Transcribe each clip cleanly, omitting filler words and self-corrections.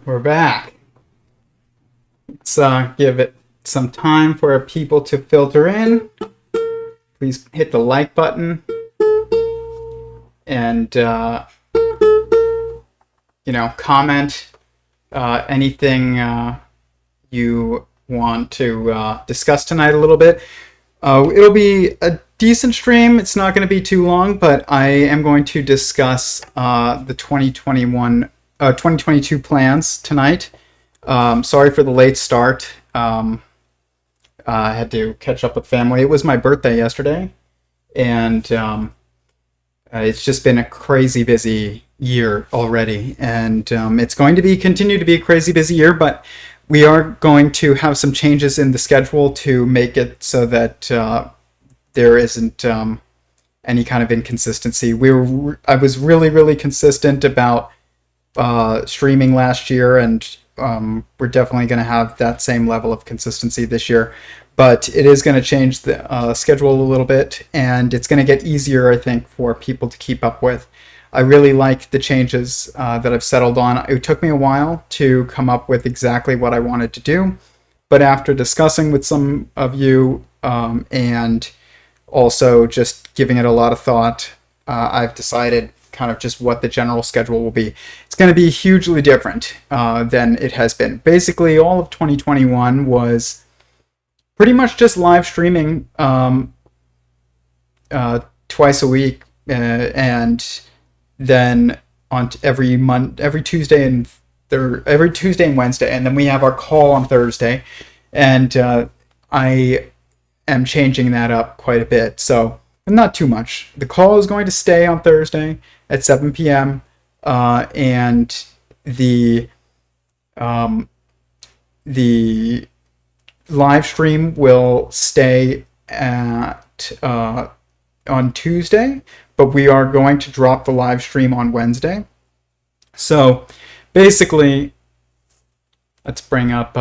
We're back. Let's give it some time for people to filter in. Please hit the like button and comment anything you want to discuss tonight a little bit. It'll be a decent stream. It's not going to be too long, but I am going to discuss the 2022 plans tonight. Sorry for the late start. I had to catch up with family. It was my birthday yesterday, and it's just been a crazy busy year already, and it's going to continue to be a crazy busy year, but we are going to have some changes in the schedule to make it so that there isn't any kind of inconsistency. I was really consistent about streaming last year, and we're definitely going to have that same level of consistency this year. But it is going to change the schedule a little bit, and it's going to get easier, I think, for people to keep up with. I really like the changes that I've settled on. It took me a while to come up with exactly what I wanted to do, but after discussing with some of you and also just giving it a lot of thought, I've decided kind of just what the general schedule will be. It's going to be hugely different than it has been. Basically, all of 2021 was pretty much just live streaming twice a week, and then on every Tuesday and every Tuesday and Wednesday, and then we have our call on Thursday, and I am changing that up quite a bit. So not too much. The call is going to stay on Thursday at 7 p.m. And the live stream will stay at on Tuesday, but we are going to drop the live stream on Wednesday. So basically, let's bring up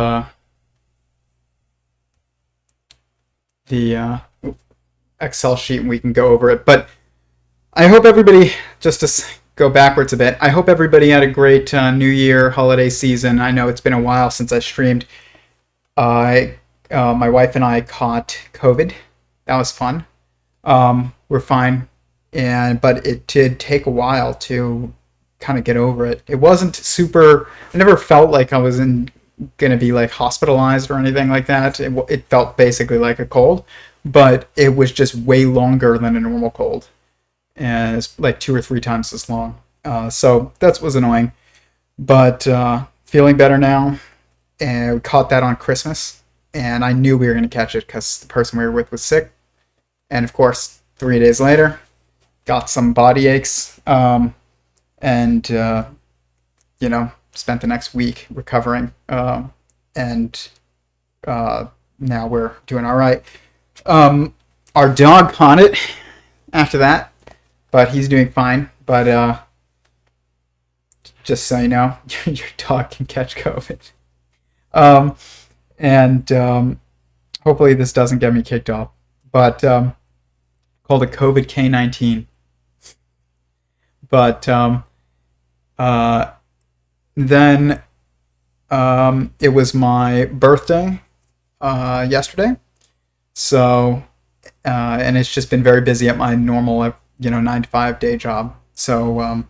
the Excel sheet and we can go over it. But I hope everybody, just to go backwards a bit, I hope everybody had a great New Year holiday season. I know it's been a while since I streamed. My wife and I caught COVID. That was fun. We're fine, but it did take a while to kind of get over it. It wasn't super. I never felt like I was gonna be like hospitalized or anything like that. It felt basically like a cold, but it was just way longer than a normal cold, and it's like 2 or 3 times as long. So that was annoying, but feeling better now. And we caught that on Christmas, and I knew we were going to catch it because the person we were with was sick. And of course, 3 days later, got some body aches, and spent the next week recovering, and now we're doing all right. Our dog caught it after that, but he's doing fine. But just so you know, your dog can catch COVID. And hopefully this doesn't get me kicked off. But called a COVID K-19. But then it was my birthday yesterday. So and it's just been very busy at my normal 9 to 5 day job. So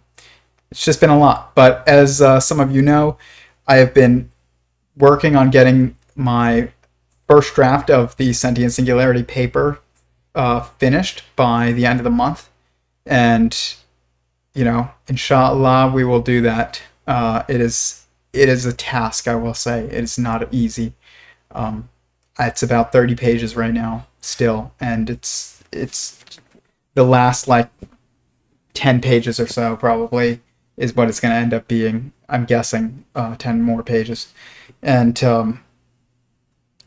it's just been a lot. But as some of you know, I have been working on getting my first draft of the Sentient Singularity paper finished by the end of the month, and inshallah, we will do that. It is a task, I will say. It is not easy. It's about 30 pages right now still, and it's the last like 10 pages or so probably is what it's going to end up being. I'm guessing 10 more pages. And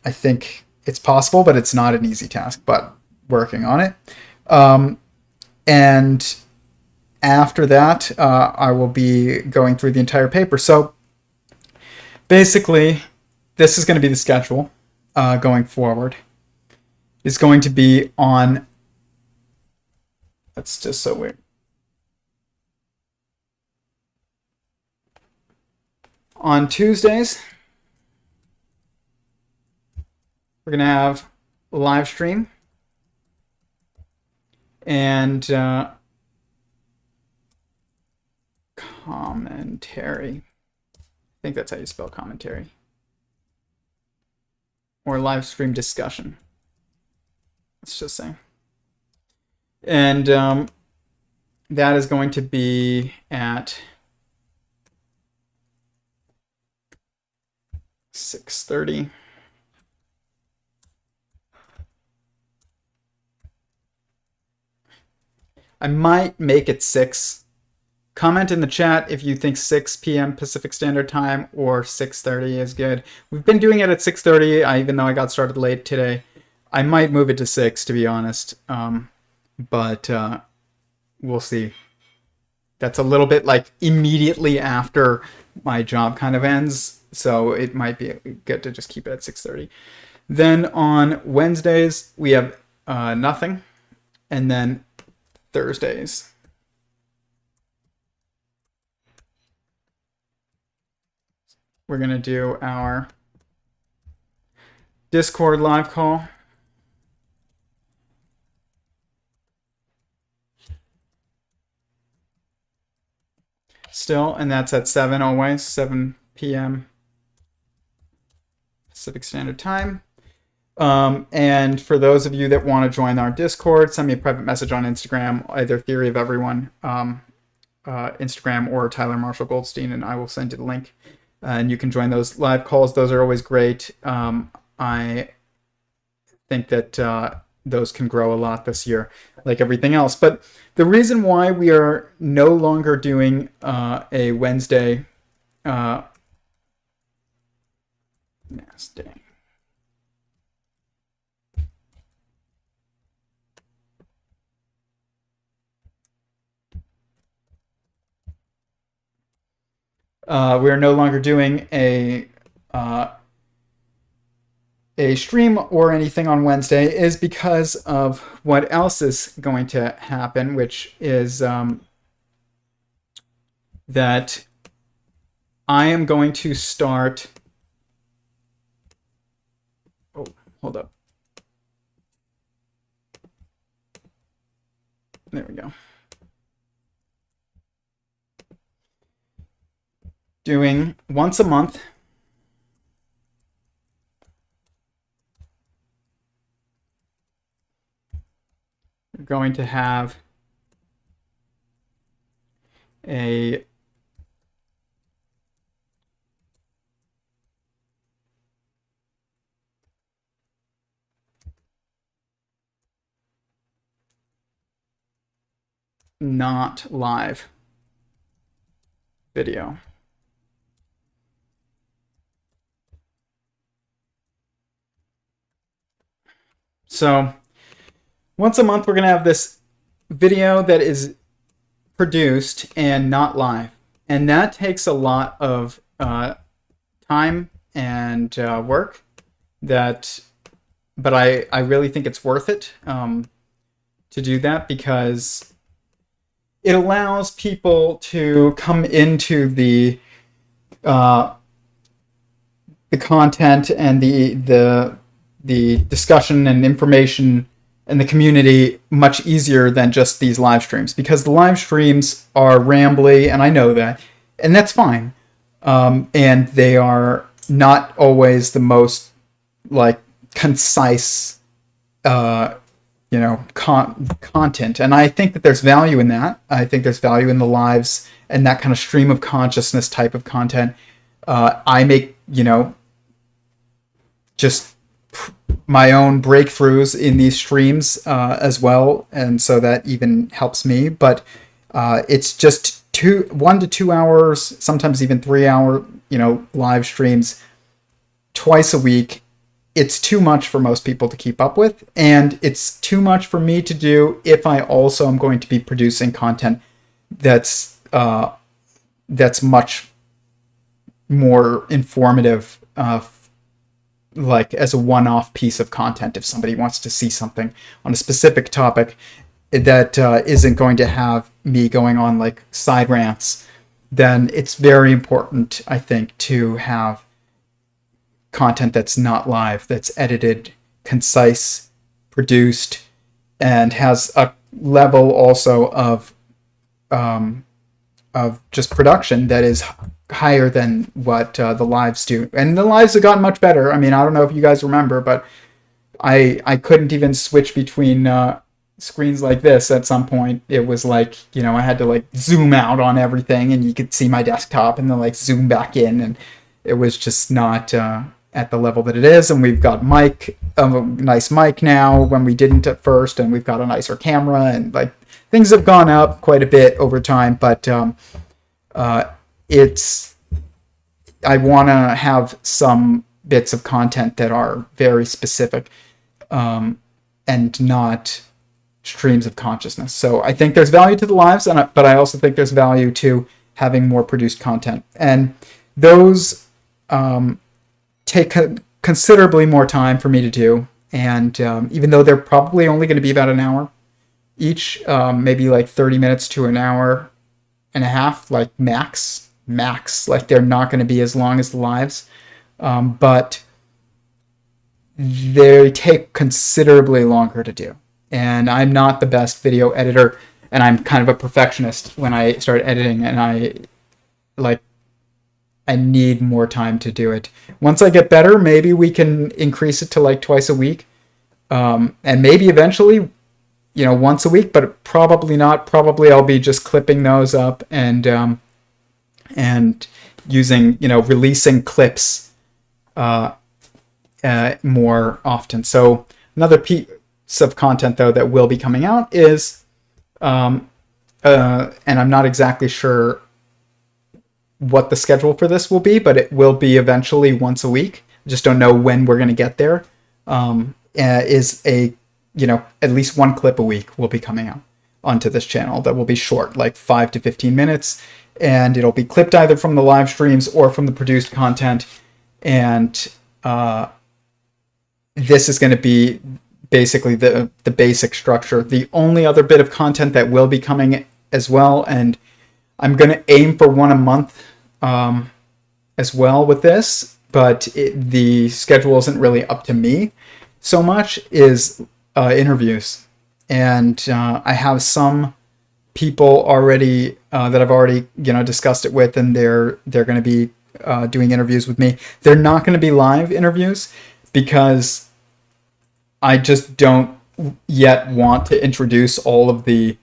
I think it's possible, but it's not an easy task, but working on it. And after that, I will be going through the entire paper. So basically, this is going to be the schedule going forward. It's going to be on... That's just so weird. On Tuesdays, we're going to have a live stream and commentary. I think that's how you spell commentary. Or live stream discussion. Let's just say. And that is going to be at 6:30. I might make it 6. Comment in the chat if you think 6 p.m. Pacific Standard Time or 6:30 is good. We've been doing it at 6:30, even though I got started late today. I might move it to 6, to be honest. But we'll see. That's a little bit like immediately after my job kind of ends, so it might be good to just keep it at 6:30. Then on Wednesdays, we have nothing. And then Thursdays, we're going to do our Discord live call. Still, and that's at 7 always, 7 p.m. Pacific Standard Time. And for those of you that want to join our Discord, send me a private message on Instagram, either Theory of Everyone Instagram or Tyler Marshall Goldstein, and I will send you the link. And you can join those live calls. Those are always great. I think that those can grow a lot this year, like everything else. But the reason why we are no longer doing a Wednesday we're no longer doing a stream or anything on Wednesday is because of what else is going to happen, which is that I am going to start. Oh, hold up. There we go. Doing once a month. We're going to have a not live video. So once a month, we're going to have this video that is produced and not live. And that takes a lot of time and work. But I really think it's worth it to do that, because it allows people to come into the content and the discussion and information and the community much easier than just these live streams, because the live streams are rambly, and I know that, and that's fine. And they are not always the most like concise, content. And I think that there's value in that. I think there's value in the lives and that kind of stream of consciousness type of content. I make, just my own breakthroughs in these streams as well, and so that even helps me. But it's just 1 to 2 hours, sometimes even 3 hour, live streams twice a week. It's too much for most people to keep up with, and it's too much for me to do if I also am going to be producing content that's much more informative, like as a one-off piece of content. If somebody wants to see something on a specific topic that isn't going to have me going on like side rants, then it's very important, I think, to have content that's not live, that's edited, concise, produced, and has a level also of just production that is higher than what the lives do. And the lives have gotten much better. I mean, I don't know if you guys remember, but I couldn't even switch between screens like this at some point. It was like, I had to like zoom out on everything, and you could see my desktop, and then like zoom back in, and it was just not at the level that it is. And we've got a nice mic now when we didn't at first, and we've got a nicer camera, and like things have gone up quite a bit over time. But I want to have some bits of content that are very specific, and not streams of consciousness. So I think there's value to the lives, but I also think there's value to having more produced content. And those take considerably more time for me to do. And even though they're probably only going to be about an hour each, maybe like 30 minutes to an hour and a half, like max, like they're not going to be as long as the lives. But they take considerably longer to do. And I'm not the best video editor, and I'm kind of a perfectionist when I start editing, and I need more time to do it. Once I get better, maybe we can increase it to like twice a week. And maybe eventually, once a week, but probably not. Probably I'll be just clipping those up and using, releasing clips more often. So another piece of content, though, that will be coming out is, and I'm not exactly sure what the schedule for this will be, but it will be eventually once a week. I just don't know when we're going to get there. Is at least one clip a week will be coming out onto this channel that will be short, like 5 to 15 minutes. And it'll be clipped either from the live streams or from the produced content. And this is going to be basically the basic structure. The only other bit of content that will be coming as well, and I'm going to aim for one a month as well with this, but the schedule isn't really up to me so much, is interviews. And I have some people already that I've already discussed it with, and they're going to be doing interviews with me. They're not going to be live interviews because I just don't yet want to introduce all of the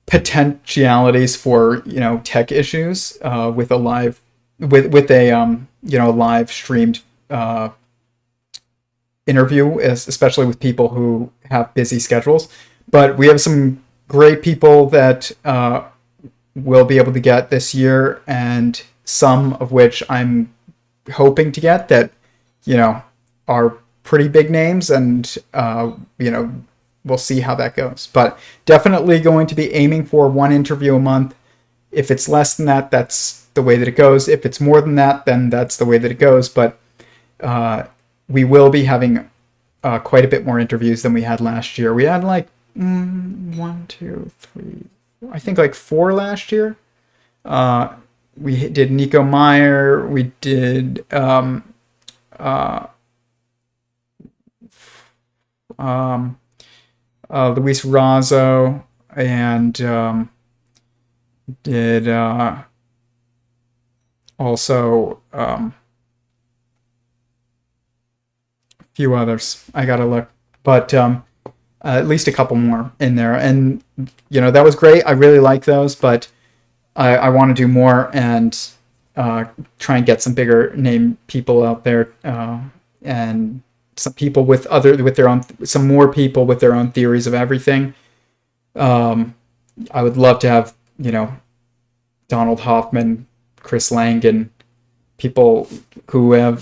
potentialities for tech issues with a live live streamed interview, especially with people who have busy schedules. But we have some great people that we'll be able to get this year, and some of which I'm hoping to get that are pretty big names, and we'll see how that goes. But definitely going to be aiming for one interview a month. If it's less than that, that's the way that it goes. If it's more than that, then that's the way that it goes. But we will be having quite a bit more interviews than we had last year. We had like 1, 2, 3, 4, I think like 4 last year. We did Nico Meyer. We did Luis Razzo, and did also a few others. I gotta look, but at least a couple more in there. And that was great. I really like those, but I want to do more and try and get some bigger name people out there, and some people some more people with their own theories of everything. I would love to have Donald Hoffman, Chris Langan, people who have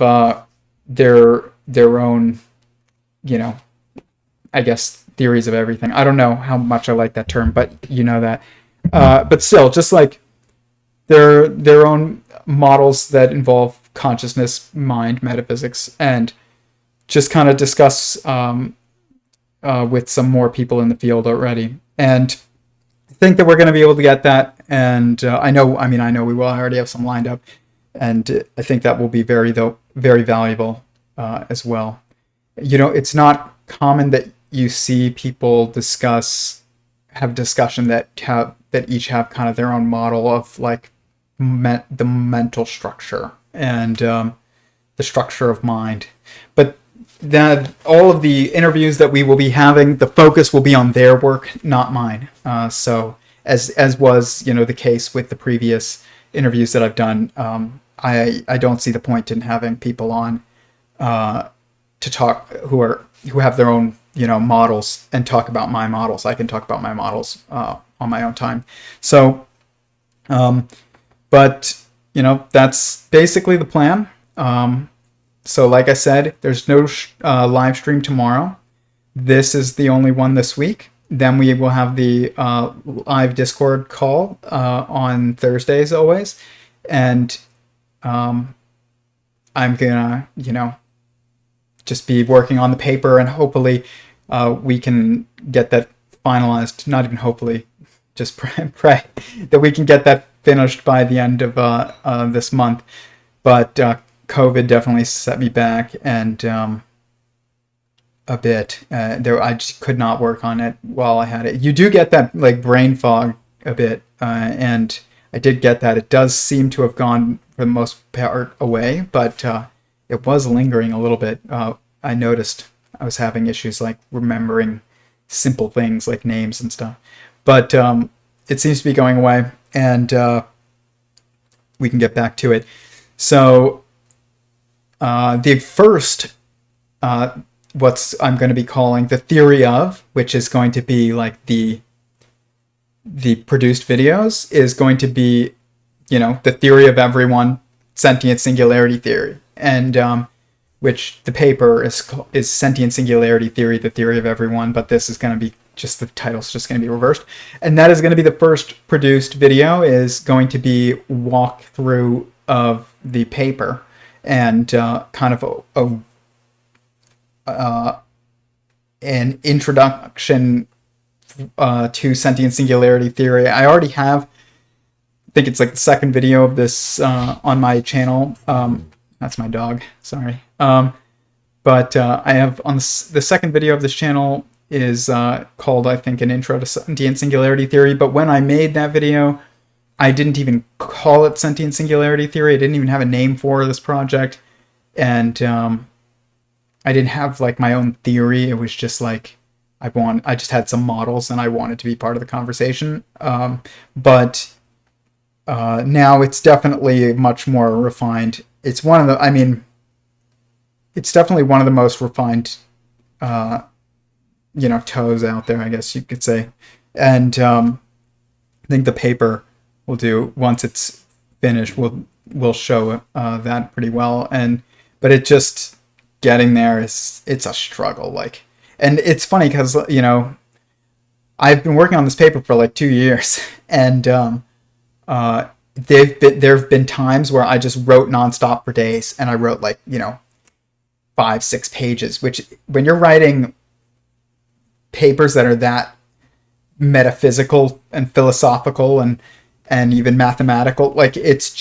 their own I guess theories of everything. I don't know how much I like that term, but that. But still, just like their own models that involve consciousness, mind, metaphysics, and just kind of discuss with some more people in the field already. And think that we're going to be able to get that, and I know we will. I already have some lined up, and I think that will be very valuable as well. It's not common that you see people have discussion that each have kind of their own model of like the mental structure and the structure of mind. But that all of the interviews that we will be having, the focus will be on their work, not mine. So as was the case with the previous interviews that I've done, I don't see the point in having people on to talk who have their own models and talk about my models. I can talk about my models on my own time. So, but that's basically the plan. So like I said, there's no live stream tomorrow. This is the only one this week. Then we will have the live Discord call on Thursdays always. And I'm gonna, just be working on the paper, and hopefully we can get that finalized. Not even hopefully, just pray that we can get that finished by the end of this month. But COVID definitely set me back, and a bit. I just could not work on it while I had it. You do get that like brain fog a bit, and I did get that. It does seem to have gone for the most part away, but it was lingering a little bit. I noticed I was having issues like remembering simple things like names and stuff, but it seems to be going away, and we can get back to it. So the first, what I'm going to be calling the theory of, which is going to be like the produced videos, is going to be, the theory of Every0ne, Sentient Singularity Theory, and which the paper is Sentient Singularity Theory, the theory of Every0ne, but this is going to be just the title's just going to be reversed, and that is going to be the first produced video. Is going to be walkthrough of the paper and kind of an introduction to Sentient Singularity Theory. I already have, I think it's like the second video of this on my channel. That's my dog, sorry. But I have on the second video of this channel is called, I think, an intro to Sentient Singularity Theory. But when I made that video, I didn't even call it Sentient Singularity Theory. I didn't even have a name for this project. And I didn't have like my own theory. It was just like I just had some models and I wanted to be part of the conversation. But now it's definitely much more refined. It's it's definitely one of the most refined, toes out there, I guess you could say. And I think the paper will do, once it's finished, will show that pretty well. But it just getting there it's a struggle. Like, and it's funny because I've been working on this paper for like 2 years, and there have been times where I just wrote nonstop for days, and I wrote like 5-6 pages. Which, when you're writing papers that are that metaphysical and philosophical and even mathematical, like it's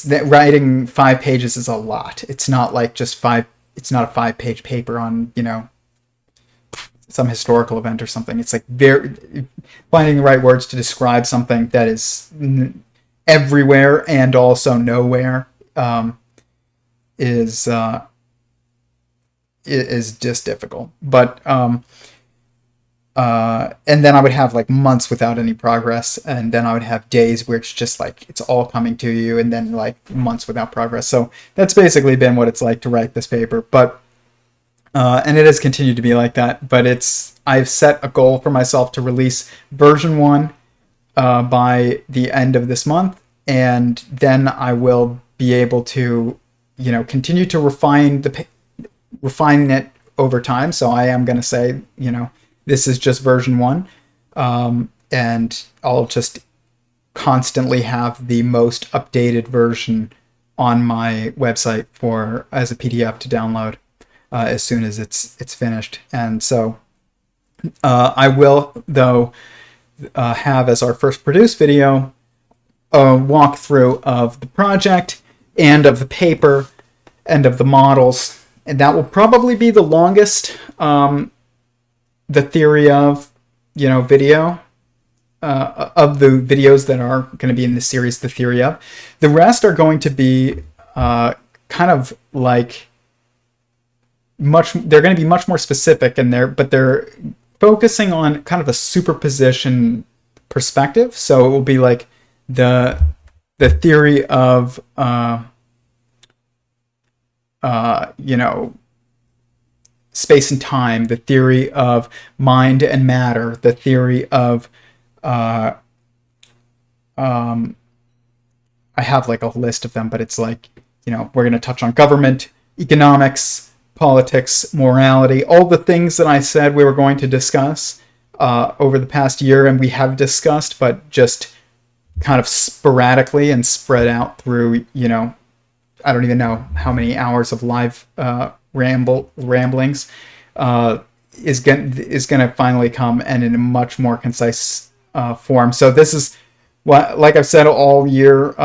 that writing 5 pages is a lot. It's not like just it's not a 5-page paper on some historical event or something. It's like finding the right words to describe something that is everywhere and also nowhere is just difficult. But and then I would have like months without any progress, and then I would have days where it's just like it's all coming to you, and then like months without progress. So that's basically been what it's like to write this paper. But and it has continued to be like that. But I've set a goal for myself to release version 1 by the end of this month, and then I will be able to continue to refine it over time. So I am going to say this is just version 1, and I'll just constantly have the most updated version on my website as a PDF to download as soon as it's finished. And so I will, though, have as our first produced video a walkthrough of the project and of the paper and of the models. And that will probably be the longest the theory of, video, of the videos that are going to be in the series, the theory of. The rest are going to be kind of like they're going to be much more specific in there, but they're focusing on kind of a superposition perspective. So it will be like the theory of space and time, the theory of mind and matter, the theory of I have like a list of them, but it's like, we're going to touch on government, economics, politics, morality, all the things that I said we were going to discuss over the past year, and we have discussed, but just kind of sporadically and spread out through, I don't even know how many hours of live ramblings is going to finally come, and in a much more concise form. So this is what, like I've said all year,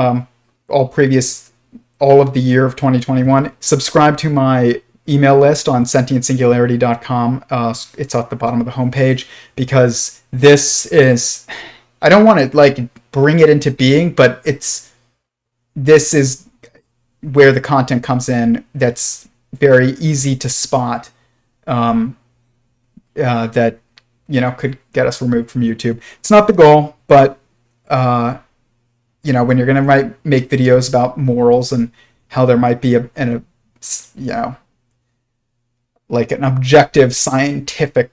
all of the year of 2021. Subscribe to my email list on sentientsingularity.com. It's at the bottom of the homepage, because this is, I don't want to like bring it into being, but this is where the content comes in that's very easy to spot, that could get us removed from YouTube. It's not the goal, but when you're going to make videos about morals and how there might be like an objective scientifically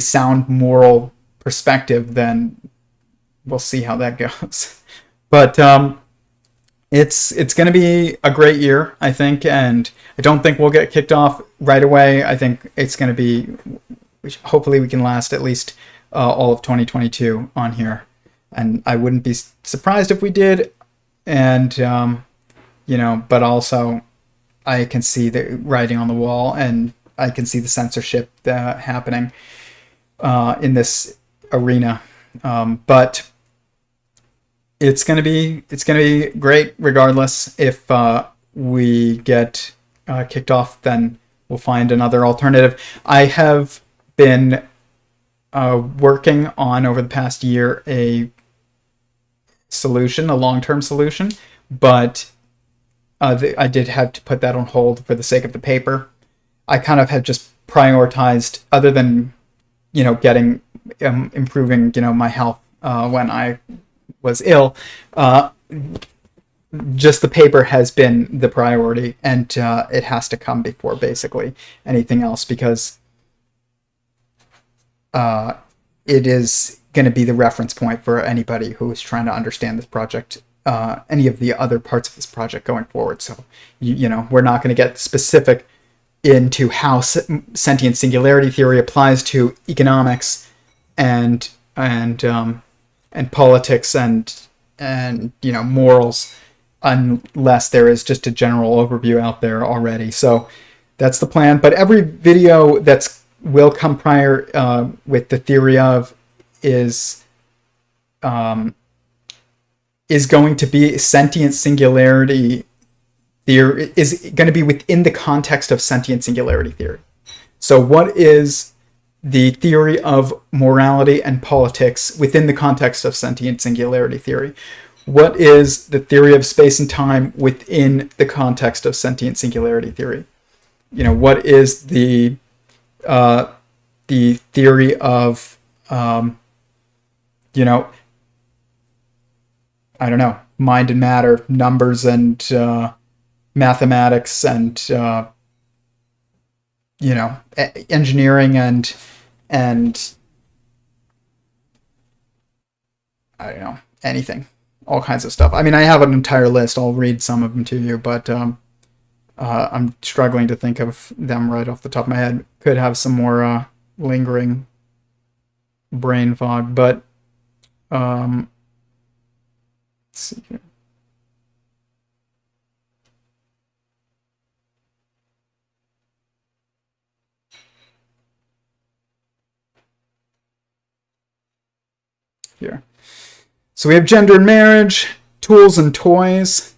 sound moral perspective, then we'll see how that goes. But it's going to be a great year, I think, and I don't think we'll get kicked off right away. I think it's going to be, hopefully we can last at least all of 2022 on here, and I wouldn't be surprised if we did. And but also I can see the writing on the wall, and I can see the censorship happening in this arena. But it's gonna be great regardless. If we get kicked off, then we'll find another alternative. I have been working on, over the past year, a long-term solution, but I did have to put that on hold for the sake of the paper. I kind of had just prioritized, other than getting improving my health when I was ill, just the paper has been the priority, and it has to come before basically anything else, because it is going to be the reference point for anybody who is trying to understand this project, any of the other parts of this project going forward. So we're not going to get specific into how sentient singularity theory applies to economics and politics and morals, unless there is just a general overview out there already. So that's the plan. But every video will come prior with the theory of is going to be sentient singularity theory, is going to be within the context of sentient singularity theory. So what is the theory of morality and politics within the context of sentient singularity theory? What is the theory of space and time within the context of sentient singularity theory? What is the theory of I don't know, mind and matter, numbers and mathematics and engineering and I don't know, anything, all kinds of stuff. I mean, I have an entire list. I'll read some of them to you, but I'm struggling to think of them right off the top of my head. Could have some more lingering brain fog, but let's see here. here. So we have gender and marriage, tools and toys,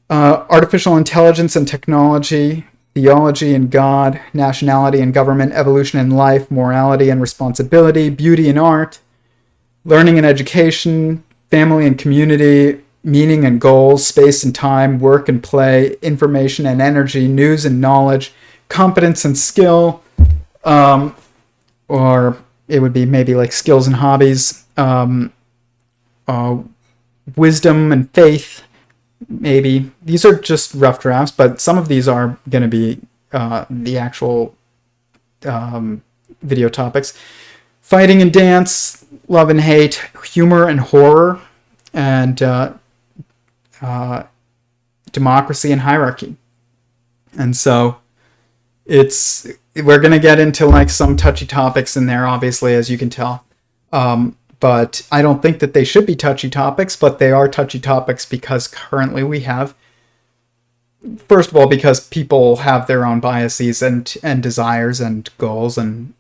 artificial intelligence and technology, theology and God, nationality and government, evolution and life, morality and responsibility, beauty and art, learning and education, family and community, meaning and goals, space and time, work and play, information and energy, news and knowledge, competence and skill, or it would be maybe like skills and hobbies, wisdom and faith, maybe. These are just rough drafts, but some of these are going to be the actual video topics. Fighting and dance, love and hate, humor and horror, and democracy and hierarchy. And so we're going to get into like some touchy topics in there, obviously, as you can tell. But I don't think that they should be touchy topics, but they are touchy topics because currently we have, first of all, because people have their own biases and desires and goals and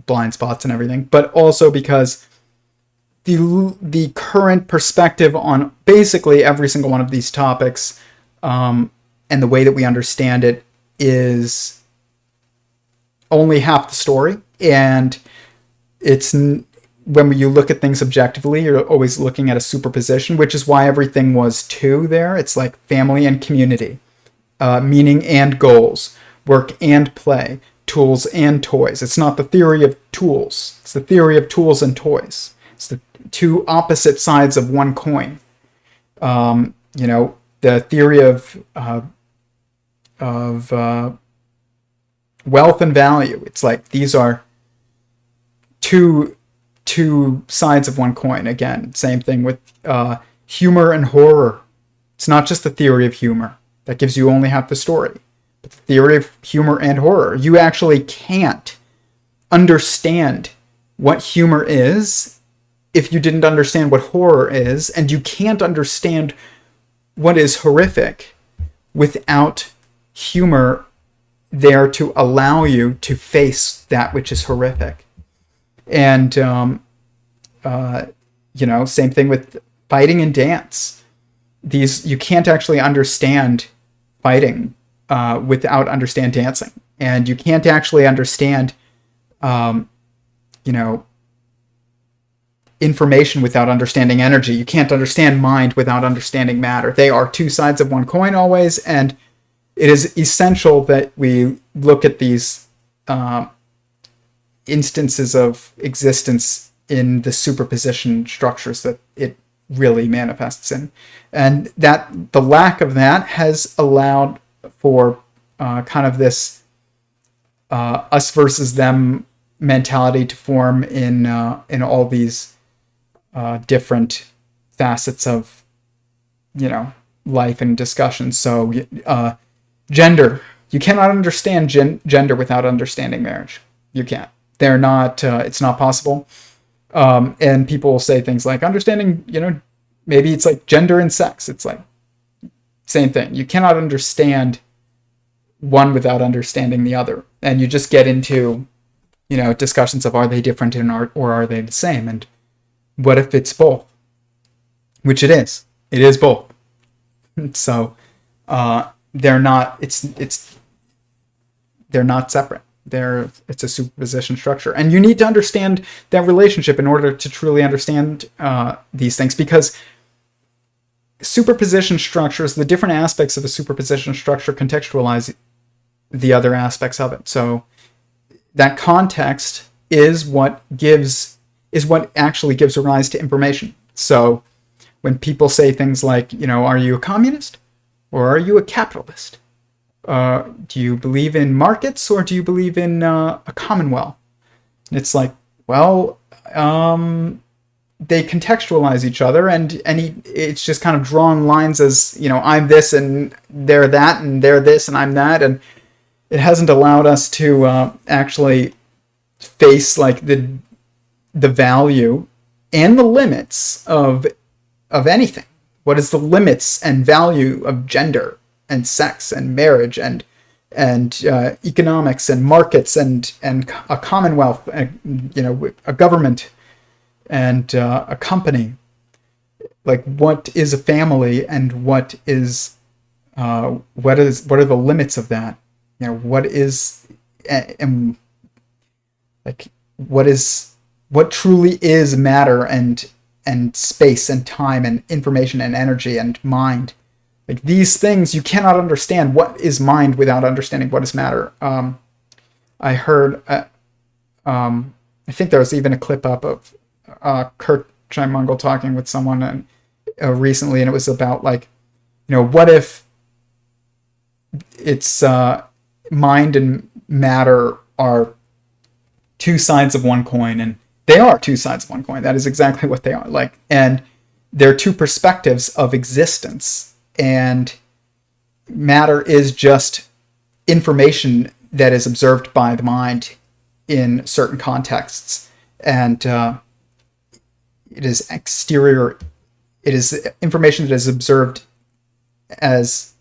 blind spots and everything, but also because the current perspective on basically every single one of these topics and the way that we understand it is only half the story. And it's, when you look at things objectively, you're always looking at a superposition, which is why everything was two there. It's like family and community, meaning and goals, work and play, tools and toys. It's not the theory of tools. It's the theory of tools and toys. It's the two opposite sides of one coin. The theory of wealth and value. It's like these are two sides of one coin. Again, same thing with humor and horror. It's not just the theory of humor. That gives you only half the story. But the theory of humor and horror. You actually can't understand what humor is if you didn't understand what horror is, and you can't understand what is horrific without humor there to allow you to face that which is horrific. And, same thing with fighting and dance. You can't actually understand fighting without understand dancing. And you can't actually understand, information without understanding energy. You can't understand mind without understanding matter. They are two sides of one coin always, and it is essential that we look at these instances of existence in the superposition structures that it really manifests in. And that the lack of that has allowed for kind of this us versus them mentality to form in all these different facets of, life and discussion. So gender. You cannot understand gender without understanding marriage. You can't. They're not, it's not possible. And people will say things like understanding, maybe it's like gender and sex. It's like same thing. You cannot understand one without understanding the other. And you just get into, discussions of are they different in art or are they the same? And what if it's both? Which it is. It is both. So they're not, they're not separate. It's a superposition structure. And you need to understand that relationship in order to truly understand these things, because superposition structures, the different aspects of a superposition structure contextualize the other aspects of it. So that context is what actually gives rise to information. So when people say things like, are you a communist or are you a capitalist? Do you believe in markets or do you believe in a commonwealth? And it's like, well, they contextualize each other, and it's just kind of drawing lines as, I'm this and they're that and they're this and I'm that, and it hasn't allowed us to actually face like the value and the limits of anything. What is the limits and value of gender and sex and marriage and economics and markets and a commonwealth, a government, and a company. Like, what is a family, and what are the limits of that? You know, what is, and like, what truly is matter, and space and time and information and energy and mind. Like, these things, you cannot understand what is mind without understanding what is matter. I heard, I think there was even a clip up of Kurt Chaimungal talking with someone and recently, and it was about, like, you know, what if it's mind and matter are two sides of one coin, and they are two sides of one coin. That is exactly what they are. Like, and they're two perspectives of existence, and matter is just information that is observed by the mind in certain contexts, and it is exterior. It is information that is observed as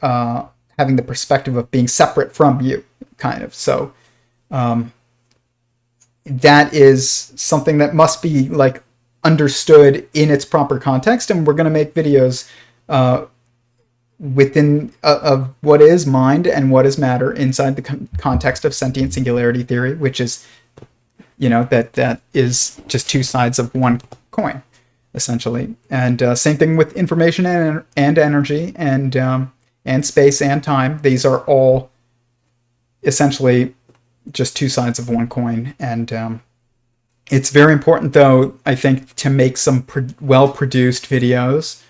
having the perspective of being separate from you, kind of. So that is something that must be, like, understood in its proper context, and we're going to make videos within of what is mind and what is matter inside the context of sentient singularity theory, which is, you know, that is just two sides of one coin, essentially. And same thing with information and energy and space and time. These are all essentially just two sides of one coin. And it's very important, though, I think, to make some well-produced videos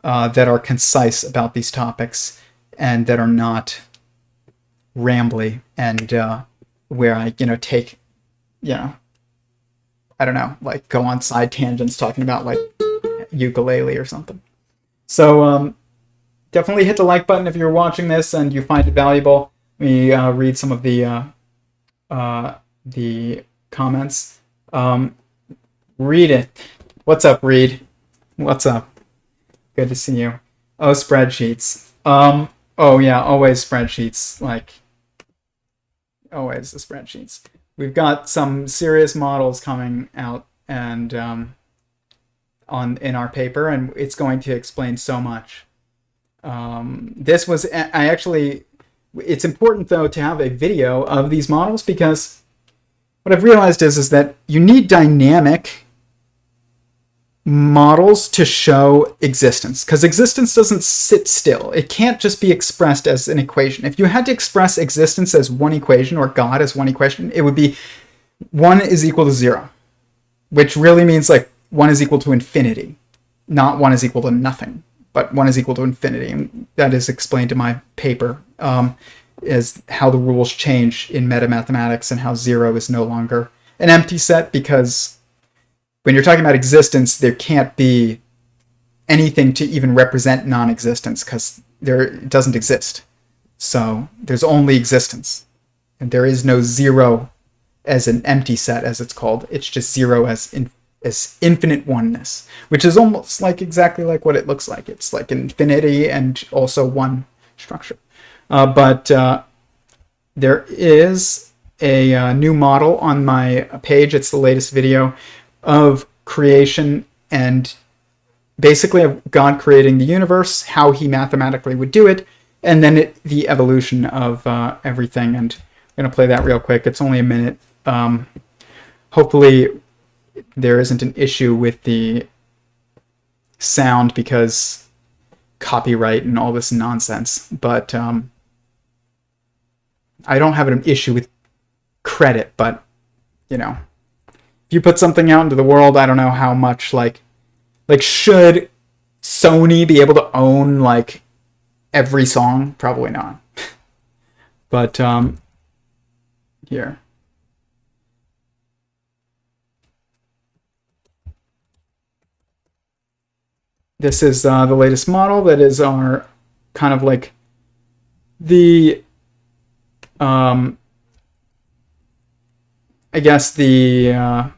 that are concise about these topics and that are not rambly, and where I, take, I don't know, like, go on side tangents talking about, like, ukulele or something. So definitely hit the like button if you're watching this and you find it valuable. Let me read some of the comments. Read it. What's up, Reed? What's up? Good to see you. Oh, spreadsheets. Oh yeah, always spreadsheets. Like, always the spreadsheets. We've got some serious models coming out and in our paper, and it's going to explain so much. It's important, though, to have a video of these models, because what I've realized is that you need dynamic models to show existence, because existence doesn't sit still. It can't just be expressed as an equation. If you had to express existence as one equation, or God as one equation, it would be 1 is equal to 0, which really means, like, 1 is equal to infinity, not 1 is equal to nothing, but 1 is equal to infinity. And that is explained in my paper, is how the rules change in metamathematics and how 0 is no longer an empty set, because when you're talking about existence, there can't be anything to even represent non-existence, because it doesn't exist. So there's only existence, and there is no 0 as an empty set, as it's called. It's just 0 as infinite oneness, which is almost like exactly like what it looks like. It's like infinity and also one structure. But there is a new model on my page. It's the latest video of creation, and basically of God creating the universe, how he mathematically would do it, and then the evolution of everything. And I'm going to play that real quick. It's only a minute. Hopefully there isn't an issue with the sound, because copyright and all this nonsense. But I don't have an issue with credit, but, if you put something out into the world, I don't know how much, like should Sony be able to own, like, every song? Probably not. But here. This is the latest model. That is our kind of like the I guess the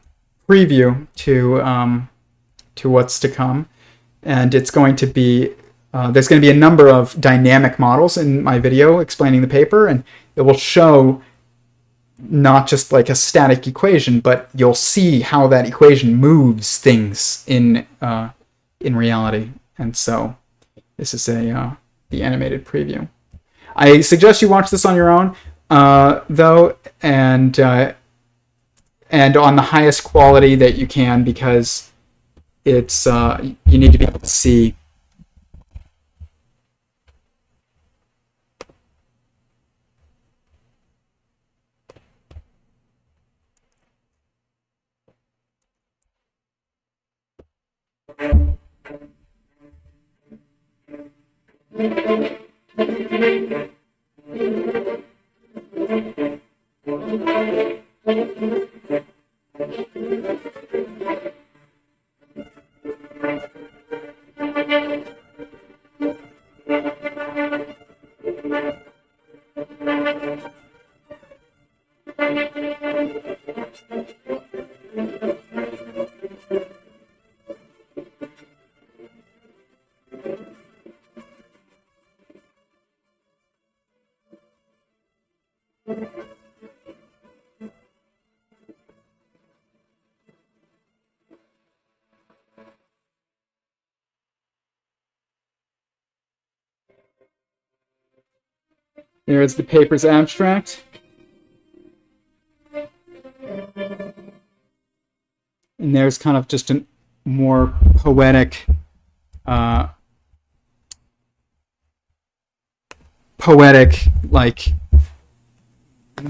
preview to what's to come, and it's going to be there's going to be a number of dynamic models in my video explaining the paper, and it will show not just like a static equation, but you'll see how that equation moves things in reality. And so this is the animated preview. I suggest you watch this on your own, though, and on the highest quality that you can, because it's you need to be able to see. There is the paper's abstract. And there's kind of just a more poetic like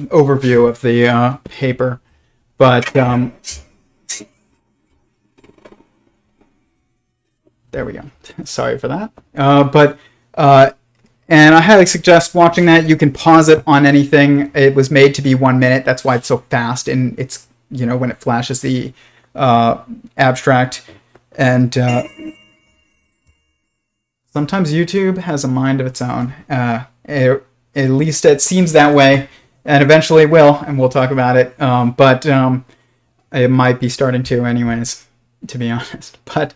overview of the paper. But there we go. Sorry for that. And I highly suggest watching that. You can pause it on anything. It was made to be 1 minute. That's why it's so fast. And it's, when it flashes the abstract. And sometimes YouTube has a mind of its own. At least it seems that way. And eventually will. And we'll talk about it. But it might be starting to anyways, to be honest. But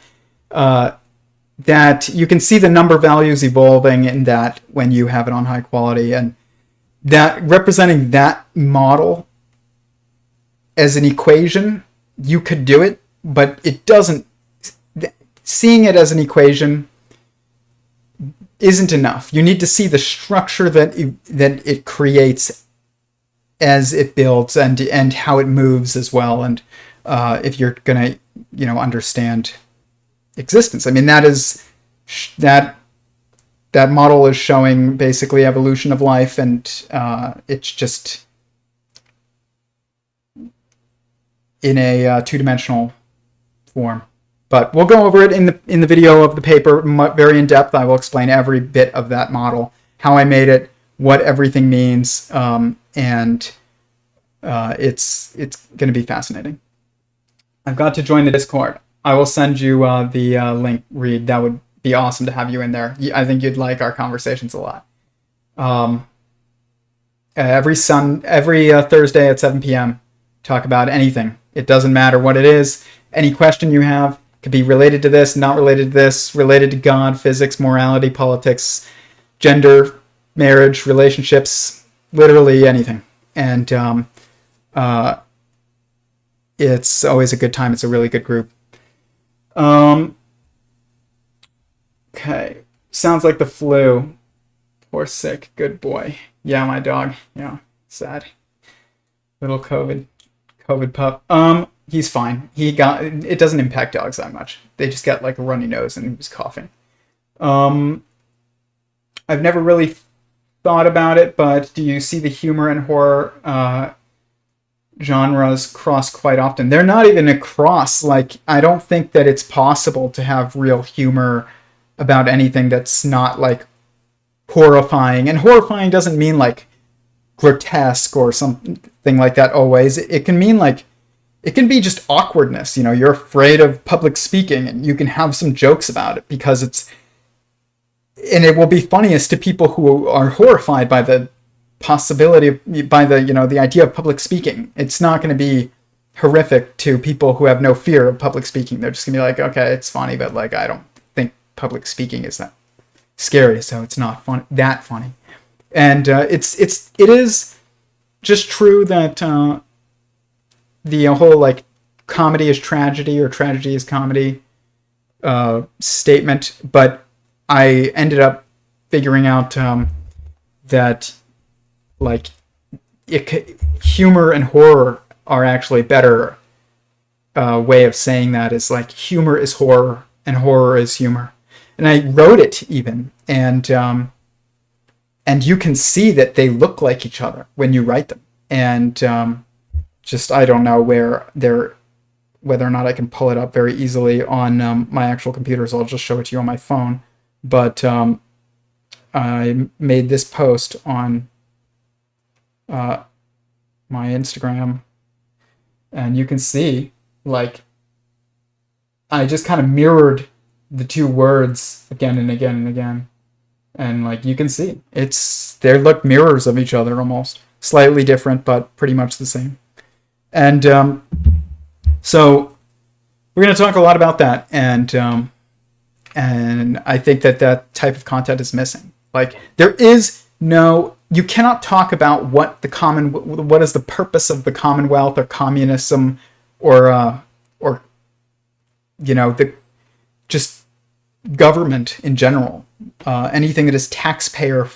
that you can see the number values evolving in that when you have it on high quality, and that representing that model as an equation, you could do it, but it doesn't. Seeing it as an equation isn't enough. You need to see the structure that it creates as it builds, and how it moves as well. And if you're gonna understand existence. I mean, that model is showing basically evolution of life, and it's just in a two-dimensional form. But we'll go over it in the video of the paper very in depth. I will explain every bit of that model, how I made it, what everything means, and it's going to be fascinating. I've got to join the Discord. I will send you the link, Reed. That would be awesome to have you in there. I think you'd like our conversations a lot. Every Thursday at 7 p.m., talk about anything. It doesn't matter what it is. Any question you have could be related to this, not related to this, related to God, physics, morality, politics, gender, marriage, relationships, literally anything. And it's always a good time. It's a really good group. Okay. Sounds like the flu. Poor sick. Good boy. Yeah, my dog. Yeah. Sad. Little COVID pup. He's fine. It doesn't impact dogs that much. They just get like a runny nose and he was coughing. I've never really thought about it, but do you see the humor and horror genres cross quite often? They're not even a cross. Like, I don't think that it's possible to have real humor about anything that's not like horrifying. And horrifying doesn't mean like grotesque or something like that always. It can mean like, it can be just awkwardness. You're afraid of public speaking and you can have some jokes about it because and it will be funniest to people who are horrified by the possibility by the idea of public speaking. It's not going to be horrific to people who have no fear of public speaking. They're just going to be like, okay, it's funny, but like, I don't think public speaking is that scary, so it's not that funny. And it is just true that the whole like comedy is tragedy or tragedy is comedy statement, but I ended up figuring out that like humor and horror are actually better way of saying that is like humor is horror and horror is humor. And I wrote it even, and you can see that they look like each other when you write them. And just I don't know whether or not I can pull it up very easily on my actual computer, so I'll just show it to you on my phone. But I made this post on my Instagram, and you can see like I just kind of mirrored the two words again and again and again, and like you can see they look mirrors of each other, almost slightly different but pretty much the same. And so we're going to talk a lot about that, and I think that type of content is missing. Like you cannot talk about what is the purpose of the Commonwealth or communism or the just government in general, anything that is taxpayer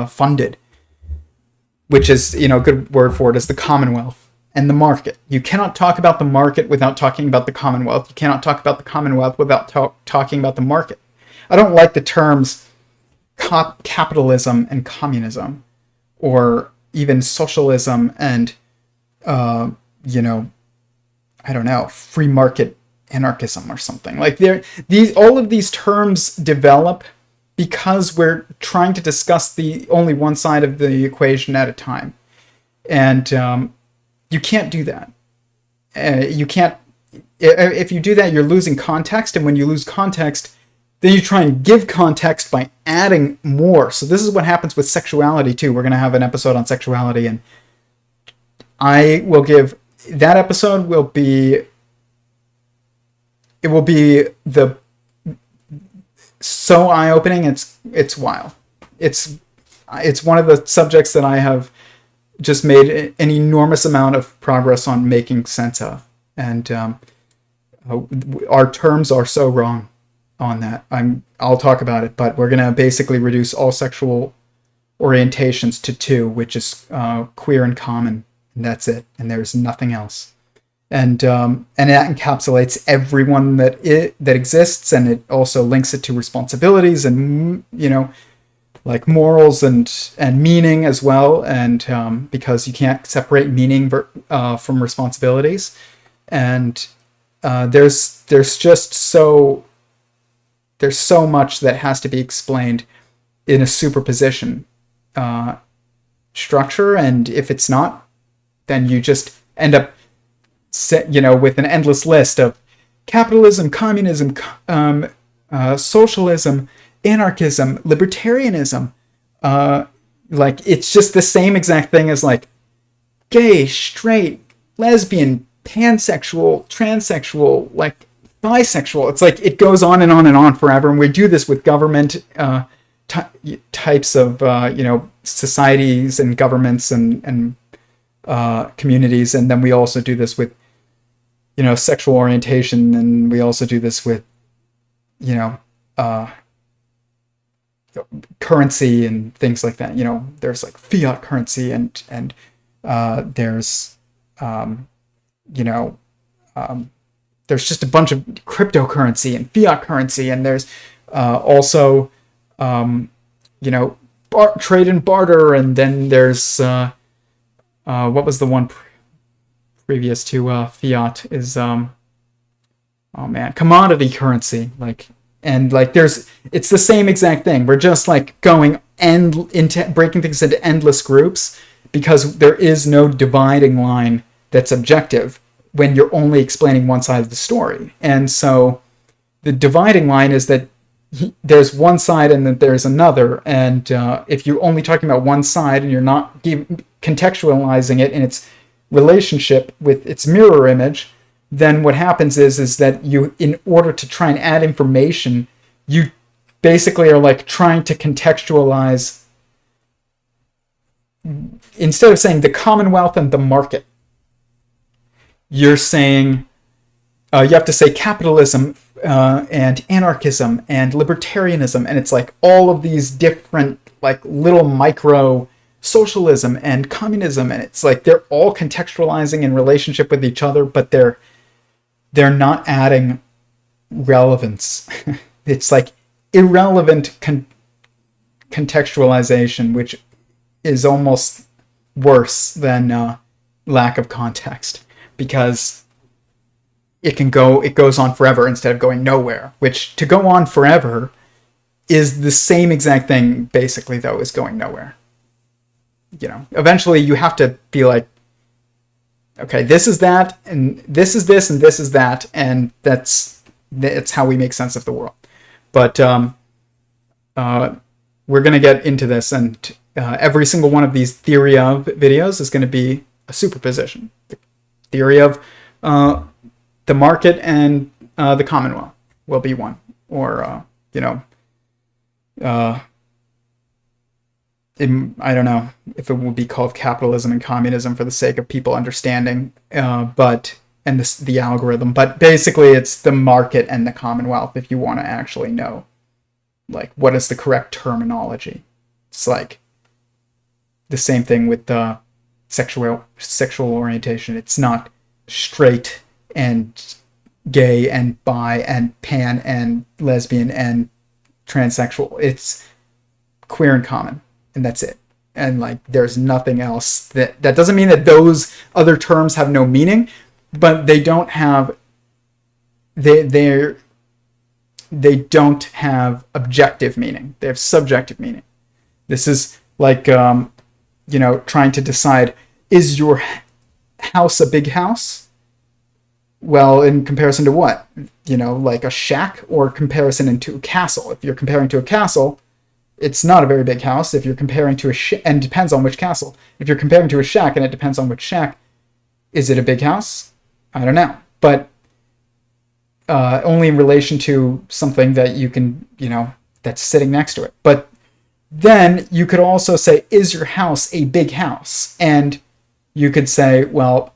funded, which is a good word for it is the Commonwealth and the market. You cannot talk about the market without talking about the Commonwealth. You cannot talk about the Commonwealth without talking about the market. I don't like the terms capitalism and communism, or even socialism and I don't know, free market anarchism or something. Like all of these terms develop because we're trying to discuss the only one side of the equation at a time, and you can't do that. You can't. If you do that, you're losing context, and when you lose context, then you try and give context by adding more. So this is what happens with sexuality too. We're going to have an episode on sexuality, and I will give that episode will be so eye-opening. It's wild. It's one of the subjects that I have just made an enormous amount of progress on making sense of, and our terms are so wrong on that. I'll talk about it, but we're gonna basically reduce all sexual orientations to two, which is queer and common, and that's it. And there's nothing else. And that encapsulates everyone that exists, and it also links it to responsibilities and like morals and meaning as well. And because you can't separate meaning from responsibilities, and there's so much that has to be explained in a superposition structure, and if it's not, then you just end up with an endless list of capitalism, communism, socialism, anarchism, libertarianism. Like it's just the same exact thing as like gay, straight, lesbian, pansexual, transsexual, like bisexual. It's like it goes on and on and on forever, and we do this with government types of societies and governments and communities, and then we also do this with sexual orientation, and we also do this with currency and things like that. There's like fiat currency, and there's there's just a bunch of cryptocurrency and fiat currency, and there's also trade and barter, and then there's what was the one previous to fiat is commodity currency. It's the same exact thing. We're just like going into breaking things into endless groups, because there is no dividing line that's objective when you're only explaining one side of the story. And so the dividing line is that there's one side and that there's another. And if you're only talking about one side and you're not contextualizing it in its relationship with its mirror image, then what happens is that you, in order to try and add information, you basically are like trying to contextualize instead of saying the Commonwealth and the market, you're saying, you have to say capitalism and anarchism and libertarianism, and it's like all of these different like little micro socialism and communism, and it's like they're all contextualizing in relationship with each other, but they're not adding relevance. It's like irrelevant contextualization, which is almost worse than lack of context, because it goes on forever instead of going nowhere, which to go on forever is the same exact thing basically, though, as going nowhere. Eventually you have to be like, okay, this is that, and this is this, and this is that, and that's how we make sense of the world. But we're going to get into this, and every single one of these theory of videos is going to be a superposition. The theory of the market and the Commonwealth will be one, or I don't know if it would be called capitalism and communism for the sake of people understanding, and the algorithm. But basically, it's the market and the Commonwealth if you want to actually know, like, what is the correct terminology. It's like the same thing with the sexual orientation. It's not straight and gay and bi and pan and lesbian and transsexual. It's queer and common. And that's it. And like, there's nothing else. That doesn't mean that those other terms have no meaning, but they don't have they don't have objective meaning. They have subjective meaning. This is like trying to decide, is your house a big house? Well, in comparison to what? Like a shack, or comparison into a castle. If you're comparing to a castle, it's not a very big house. If you're comparing to and it depends on which castle. If you're comparing to a shack, and it depends on which shack, is it a big house? I don't know. But only in relation to something that you can, that's sitting next to it. But then you could also say, is your house a big house? And you could say, well,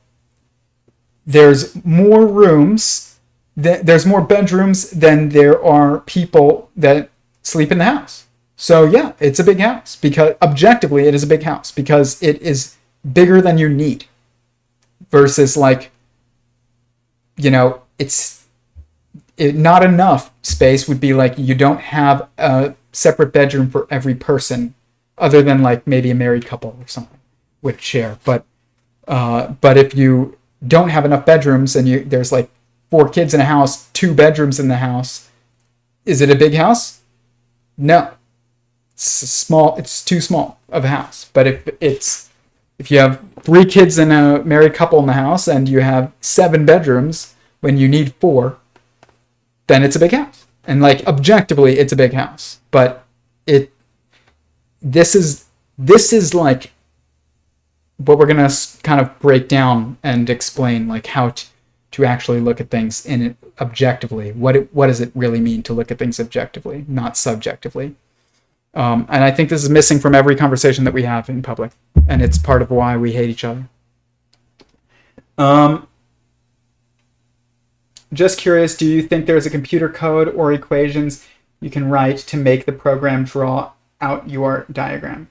there's more rooms, there's more bedrooms than there are people that sleep in the house. So yeah, it's a big house, because objectively it is a big house because it is bigger than you need, versus like, not enough space would be like, you don't have a separate bedroom for every person, other than like maybe a married couple or something would share. But if you don't have enough bedrooms and there's like 4 kids in a house, 2 bedrooms in the house, is it a big house? No. It's too small of a house. But if you have 3 kids and a married couple in the house, and you have 7 bedrooms when you need 4, then it's a big house. And like, objectively, it's a big house. But this is like what we're gonna kind of break down and explain, like how to actually look at things in it objectively. What does it really mean to look at things objectively, not subjectively? And I think this is missing from every conversation that we have in public, and it's part of why we hate each other. Just curious, do you think there's a computer code or equations you can write to make the program draw out your diagram?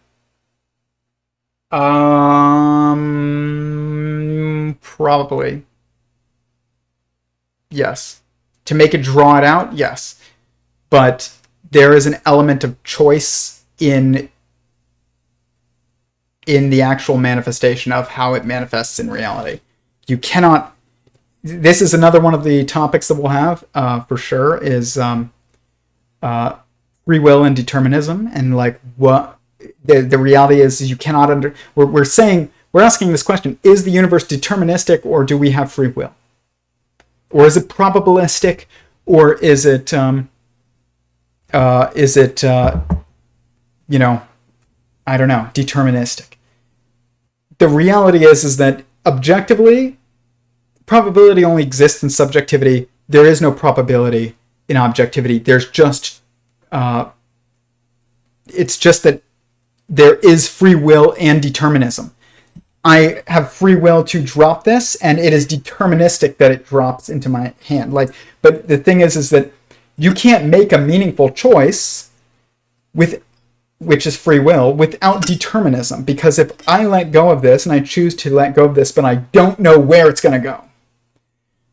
Probably. Yes. To make it draw it out, yes. But there is an element of choice in the actual manifestation of how it manifests in reality. You cannot... This is another one of the topics that we'll have, for sure, is free will and determinism, and like what the reality is you cannot we're asking this question: is the universe deterministic, or do we have free will, or is it probabilistic, or is it I don't know, deterministic? The reality is that objectively, probability only exists in subjectivity. There is no probability in objectivity. There's just it's just that there is free will and determinism. I have free will to drop this, and it is deterministic that it drops into my hand. But the thing is that you can't make a meaningful choice which is free will, without determinism. Because if I let go of this, and I choose to let go of this, but I don't know where it's going to go,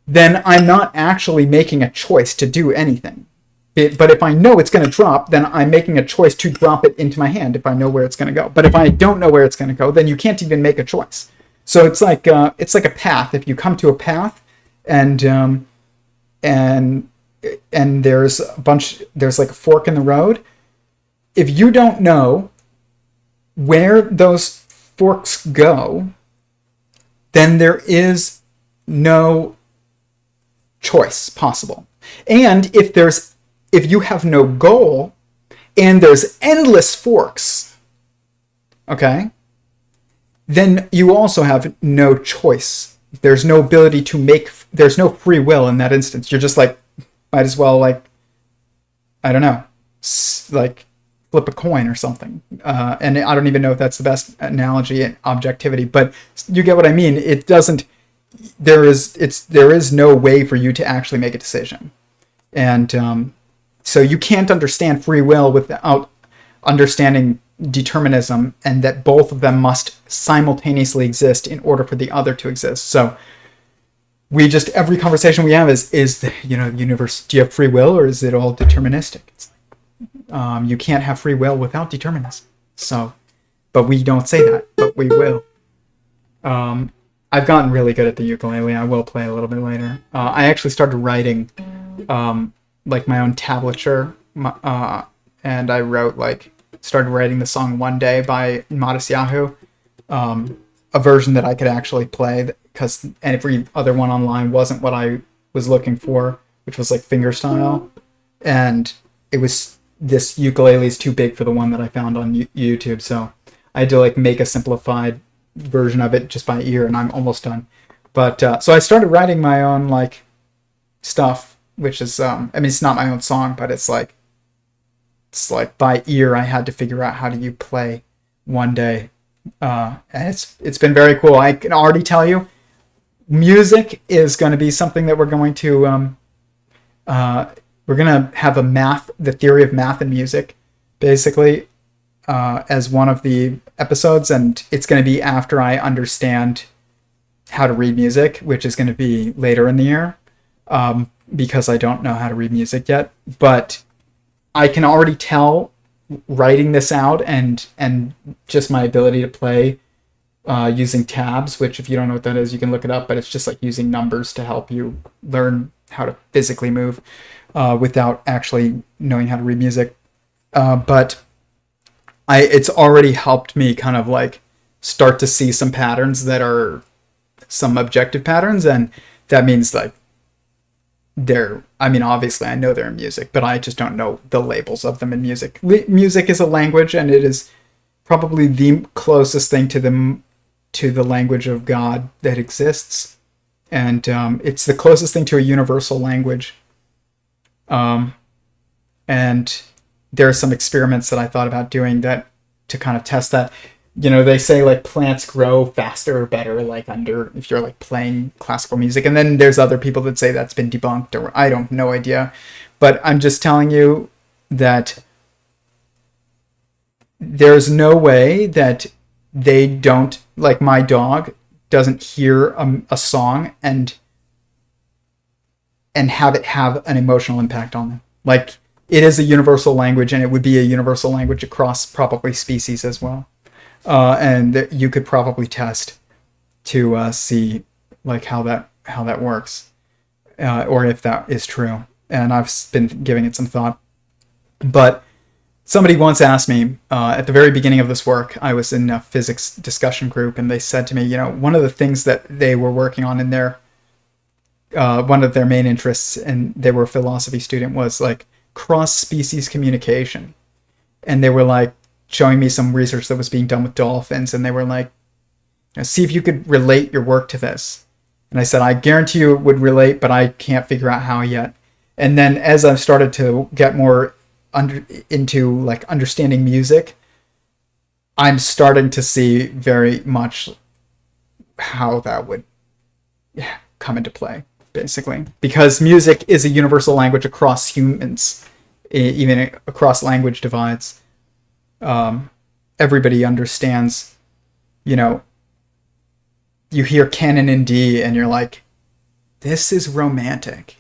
then I'm not actually making a choice to do anything. But if I know it's going to drop, then I'm making a choice to drop it into my hand if I know where it's going to go. But if I don't know where it's going to go, then you can't even make a choice. So it's like a path. If you come to a path, and there's like a fork in the road. If you don't know where those forks go, then there is no choice possible. And if you have no goal and there's endless forks, okay, then you also have no choice. There's no ability there's no free will in that instance. You're just like, might as well, like, I don't know, like flip a coin or something. And I don't even know if that's the best analogy in objectivity, but you get what I mean. There is no way for you to actually make a decision. And so you can't understand free will without understanding determinism, and that both of them must simultaneously exist in order for the other to exist. So every conversation we have is the universe, do you have free will, or is it all deterministic? You can't have free will without determinism. So, but we don't say that, but we will. I've gotten really good at the ukulele. I will play a little bit later. I actually started writing like my own tablature, and I started writing the song One Day by Modest Yahoo, a version that I could actually play, because every other one online wasn't what I was looking for, which was like fingerstyle, and this ukulele is too big for the one that I found on YouTube, so I had to like make a simplified version of it just by ear, and I'm almost done. But so I started writing my own like stuff, which is it's not my own song, but it's like by ear. I had to figure out how do you play One Day, and it's been very cool. I can already tell you, music is going to be something that we're going to have the theory of math and music, basically, as one of the episodes, and it's going to be after I understand how to read music, which is going to be later in the year, because I don't know how to read music yet. But I can already tell, writing this out and just my ability to play using tabs, which if you don't know what that is, you can look it up, but it's just like using numbers to help you learn how to physically move without actually knowing how to read music. But it's already helped me kind of like start to see some patterns that are some objective patterns, and that means like obviously I know they're in music, but I just don't know the labels of them in music. Music is a language, and it is probably the closest thing to the language of God that exists, and it's the closest thing to a universal language. And there are some experiments that I thought about doing that to kind of test that. They say like plants grow faster or better if you're like playing classical music, and then there's other people that say that's been debunked, or I don't no idea, but I'm just telling you that there's no way that they don't, like my dog doesn't hear a song and have it have an emotional impact on them. Like, it is a universal language, and it would be a universal language across probably species as well. And you could probably test to see like how that works, or if that is true. And I've been giving it some thought. But somebody once asked me at the very beginning of this work, I was in a physics discussion group, and they said to me, one of the things that they were working on in their one of their main interests, and they were a philosophy student, was like cross-species communication. And they were like showing me some research that was being done with dolphins, and they were like, see if you could relate your work to this. And I said, I guarantee you it would relate, but I can't figure out how yet. And then as I've started to get more into like understanding music, I'm starting to see very much how that would come into play, basically, because music is a universal language across humans, even across language divides. Everybody understands, you know, you hear canon in D and you're like, this is romantic.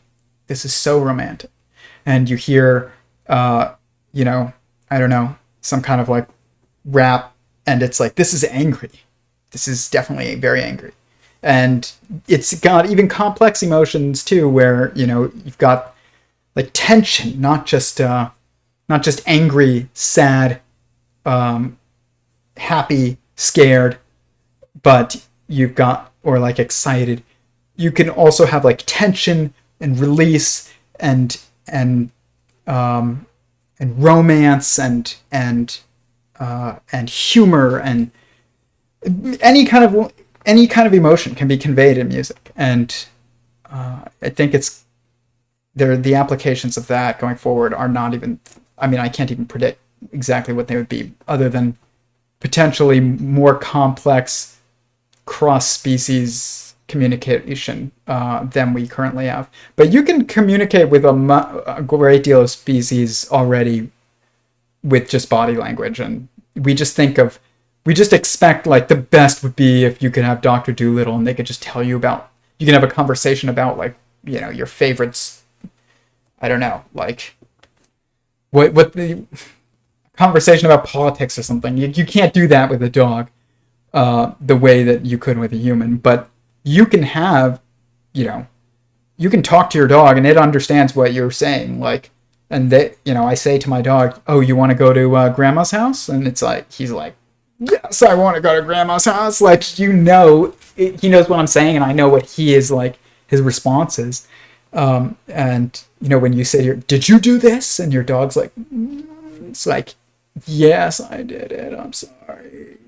This is so romantic. And you hear, you know, I don't know, some kind of like rap, and it's like, this is angry. This is definitely very angry. And it's got even complex emotions too, where, you know, you've got like tension, not just angry, sad, happy, scared, but you've got, or like excited. You can also have like tension and release and romance and humor, and any kind of emotion can be conveyed in music. And I think it's there. The applications of that going forward are not even. I mean, I can't even predict exactly what they would be, other than potentially more complex cross-species communication than we currently have. But you can communicate with a great deal of species already with just body language, and we just expect like the best would be if you could have Dr. Dolittle and they could just tell you about, you can have a conversation about, like, you know, your favorites. I don't know, like what the conversation about politics or something. You can't do that with a dog the way that you could with a human, but you can have, you know, you can talk to your dog and it understands what you're saying. Like, and they, you know, I say to my dog, oh, you want to go to grandma's house? And it's like, he's like, yes, I want to go to grandma's house. Like, you know, he knows what I'm saying, and I know what he is like, his response is. And, you know, when you say, did you do this? And your dog's like, it's like, yes, I did it. I'm sorry.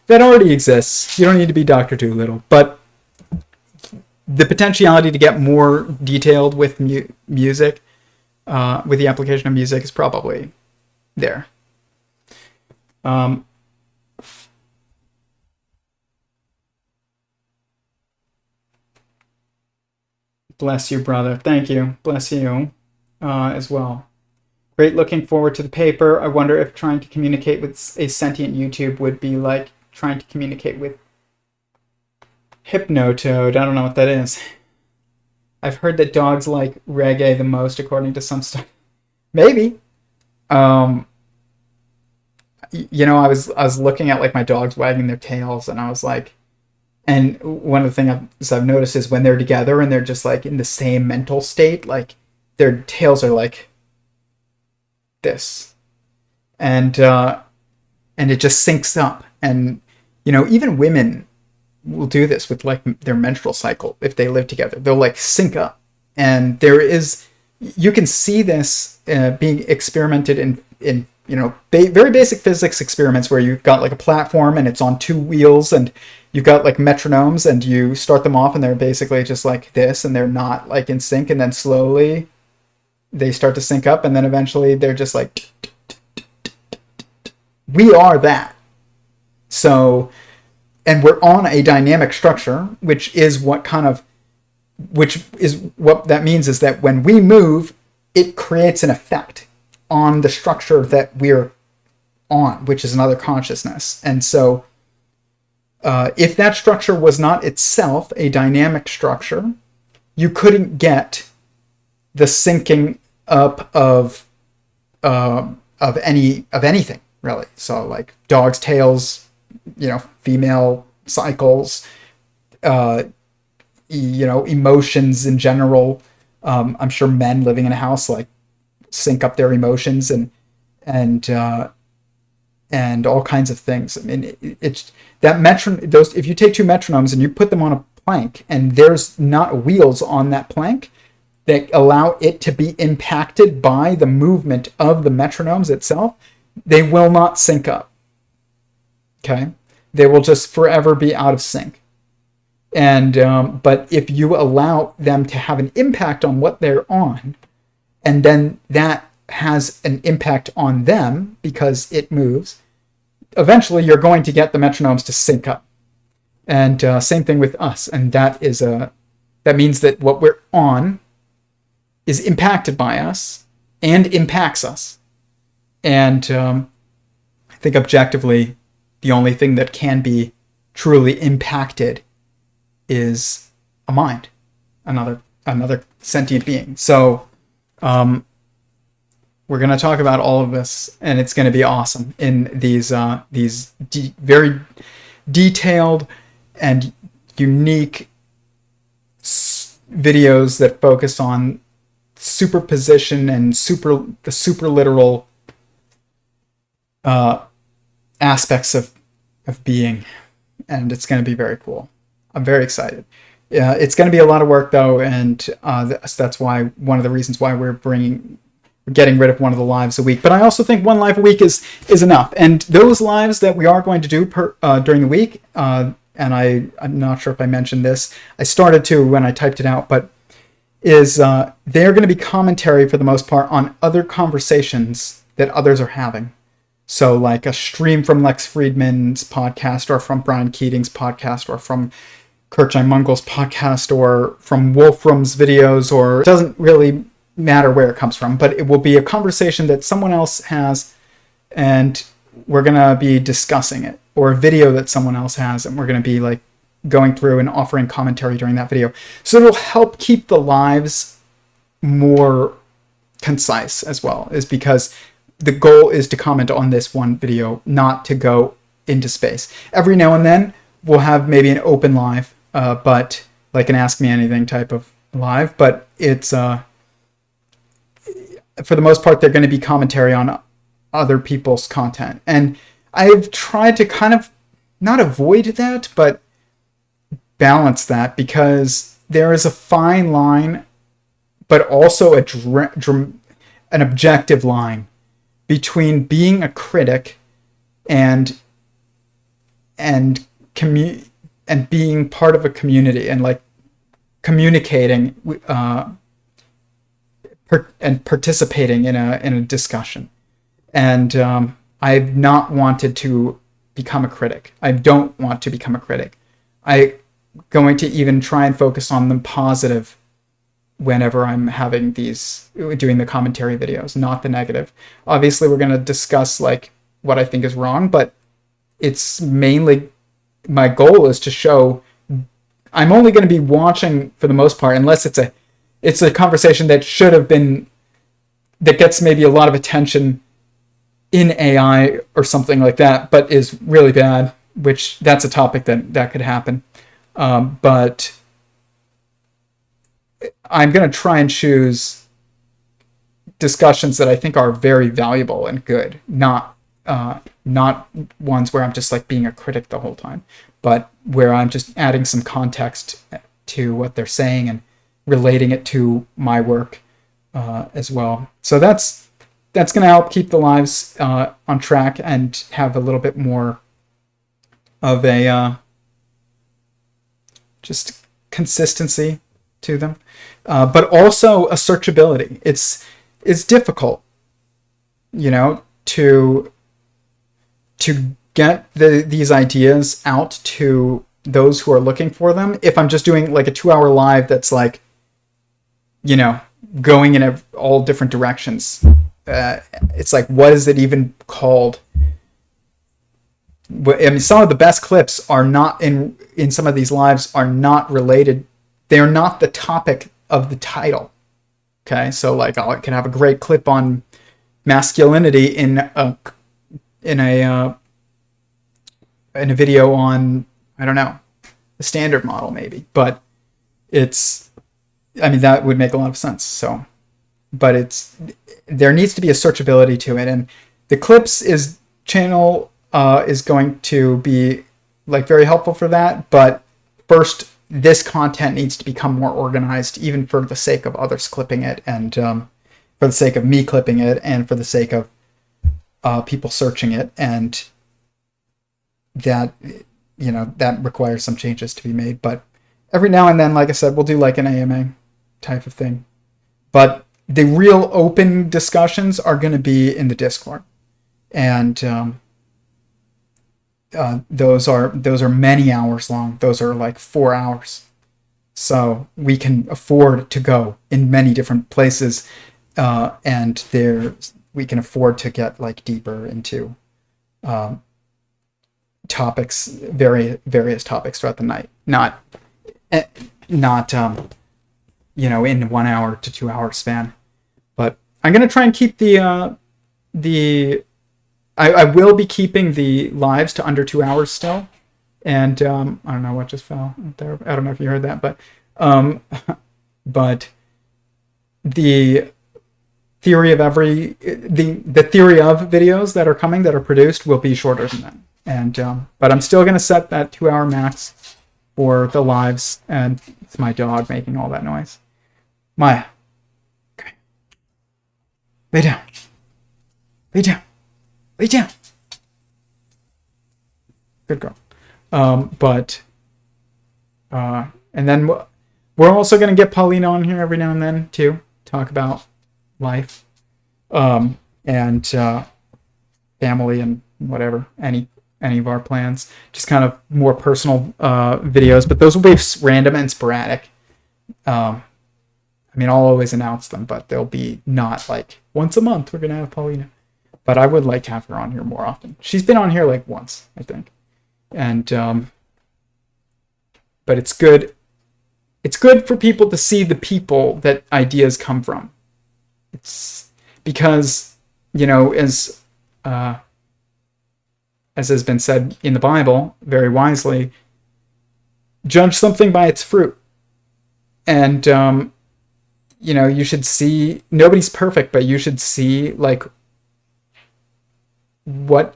That already exists. You don't need to be Dr. Dolittle, but the potentiality to get more detailed with music, with the application of music, is probably there. Bless you, brother. Thank you. Bless you as well. Great, looking forward to the paper. I wonder if trying to communicate with a sentient YouTube would be like trying to communicate with Hypnotoad. I don't know what that is. I've heard that dogs like reggae the most, according to some stuff. Maybe. You know, I was looking at like my dogs wagging their tails, and I was like, and one of the things I've noticed is when they're together and they're just like in the same mental state, like their tails are like this, and it just syncs up. And, you know, even women will do this with like their menstrual cycle. If they live together, they'll like sync up, and you can see this being experimented in you know, very basic physics experiments, where you've got like a platform and it's on two wheels, and you've got like metronomes, and you start them off and they're basically just like this, and they're not like in sync, and then slowly they start to sync up, and then eventually they're just like, we are that. So, and we're on a dynamic structure, which is what that means, is that when we move, it creates an effect on the structure that we're on, which is another consciousness. And so if that structure was not itself a dynamic structure, you couldn't get the syncing up of anything, really. So like dogs' tails, you know, female cycles, you know, emotions in general. I'm sure men living in a house like sync up their emotions and all kinds of things. I mean, it's that those, if you take two metronomes and you put them on a plank, and there's not wheels on that plank that allow it to be impacted by the movement of the metronomes itself, they will not sync up. Okay? They will just forever be out of sync. And but if you allow them to have an impact on what they're on, and then that has an impact on them because it moves, eventually you're going to get the metronomes to sync up. And same thing with us. And that means that what we're on is impacted by us and impacts us. And I think objectively, the only thing that can be truly impacted is a mind, another sentient being. So we're going to talk about all of this, and it's going to be awesome in these very detailed and unique videos that focus on superposition and the super literal aspects of being, and it's going to be very cool. I'm very excited. Yeah, it's going to be a lot of work though, and that's why one of the reasons why we're getting rid of one of the lives a week. But I also think one live a week is enough. And those lives that we are going to do during the week, and I'm not sure if I mentioned this, I started to when I typed it out, but they're going to be commentary for the most part on other conversations that others are having. So like a stream from Lex Friedman's podcast, or from Brian Keating's podcast, or from Kurtjai Mungel's podcast, or from Wolfram's videos, or it doesn't really matter where it comes from, but it will be a conversation that someone else has, and we're going to be discussing it, or a video that someone else has, and we're going to be like going through and offering commentary during that video. So it'll help keep the lives more concise as well, is because the goal is to comment on this one video, not to go into space. Every now and then we'll have maybe an open live, but like an Ask Me Anything type of live, but it's for the most part, they're going to be commentary on other people's content. And I've tried to kind of not avoid that, but balance that, because there is a fine line, but also an objective line between being a critic and being part of a community, and like communicating and participating in a discussion. And I've not wanted to become a critic. I don't want to become a critic. I'm going to even try and focus on the positive whenever I'm doing the commentary videos, not the negative. Obviously, we're going to discuss like what I think is wrong, but it's mainly, my goal is to show I'm only going to be watching for the most part, unless it's a conversation that that gets maybe a lot of attention in AI or something like that, but is really bad, which that's a topic that could happen. But I'm going to try and choose discussions that I think are very valuable and good, not ones where I'm just like being a critic the whole time, but where I'm just adding some context to what they're saying and relating it to my work as well. So that's going to help keep the lives on track and have a little bit more of a just consistency to them, but also a searchability. It's difficult, to get these ideas out to those who are looking for them. If I'm just doing like a 2-hour live that's like, going in all different directions, it's like, what is it even called? I mean, some of the best clips are not in some of these lives are not related. They're not the topic of the title. Okay, so like I can have a great clip on masculinity in a video on, I don't know, the standard model maybe, but that would make a lot of sense. So, but there needs to be a searchability to it, and the clips channel is going to be like very helpful for that. But first, this content needs to become more organized, even for the sake of others clipping it, and for the sake of me clipping it, and for the sake of people searching it, and that that requires some changes to be made. But every now and then, like I said, we'll do like an AMA type of thing. But the real open discussions are going to be in the Discord, and those are many hours long. Those are like 4 hours. So we can afford to go in many different places, and we can afford to get like deeper into topics, various topics throughout the night. Not in 1 hour to 2 hour span. But I'm gonna try and keep I will be keeping the lives to under 2 hours still. And I don't know what just fell there. I don't know if you heard that, but the theory of the theory of videos that are coming, that are produced, will be shorter than that. And but I'm still gonna set that 2 hour max for the lives. And it's my dog making all that noise. Maya, okay, lay down, lay down, lay down. Good girl. And then we're also going to get Paulina on here every now and then too, talk about life, and family and whatever, any of our plans, just kind of more personal videos, but those will be random and sporadic. I mean, I'll always announce them, but they'll be not like once a month we're going to have Paulina, but I would like to have her on here more often. She's been on here like once, I think. And but it's good for people to see the people that ideas come from. It's because, as has been said in the Bible very wisely, judge something by its fruit. And you should see, nobody's perfect, but you should see like what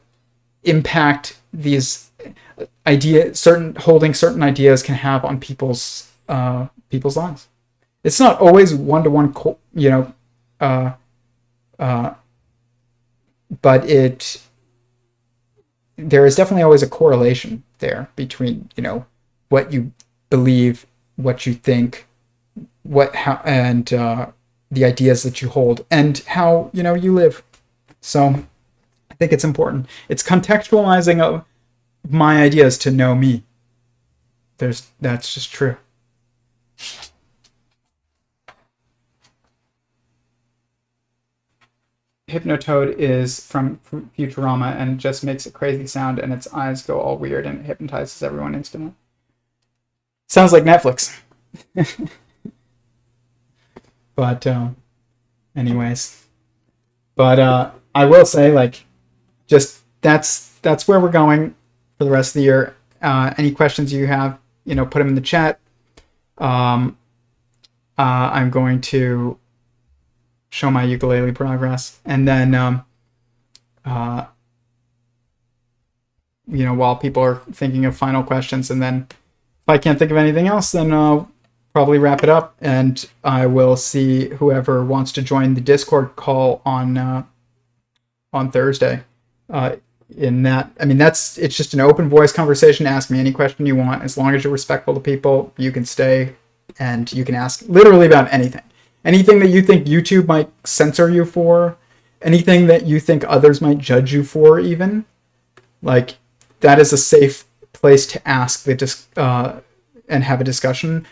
impact these holding certain ideas can have on people's lives. It's not always one-to-one, but there is definitely always a correlation there between what you believe, what you think, and the ideas that you hold, and how you live. So I think it's important. It's contextualizing of my ideas to know me. That's just true. Hypnotoad is from Futurama and just makes a crazy sound, and its eyes go all weird, and it hypnotizes everyone instantly. Sounds like Netflix. But anyways, but I will say, like, just that's where we're going for the rest of the year. Any questions you have, put them in the chat. I'm going to show my ukulele progress, and then while people are thinking of final questions, and then if I can't think of anything else, then I'll probably wrap it up, and I will see whoever wants to join the Discord call on Thursday. In that, it's just an open voice conversation. Ask me any question you want. As long as you're respectful to people, you can stay and you can ask literally about anything. Anything that you think YouTube might censor you for, anything that you think others might judge you for, even, like, that is a safe place to ask and have a discussion.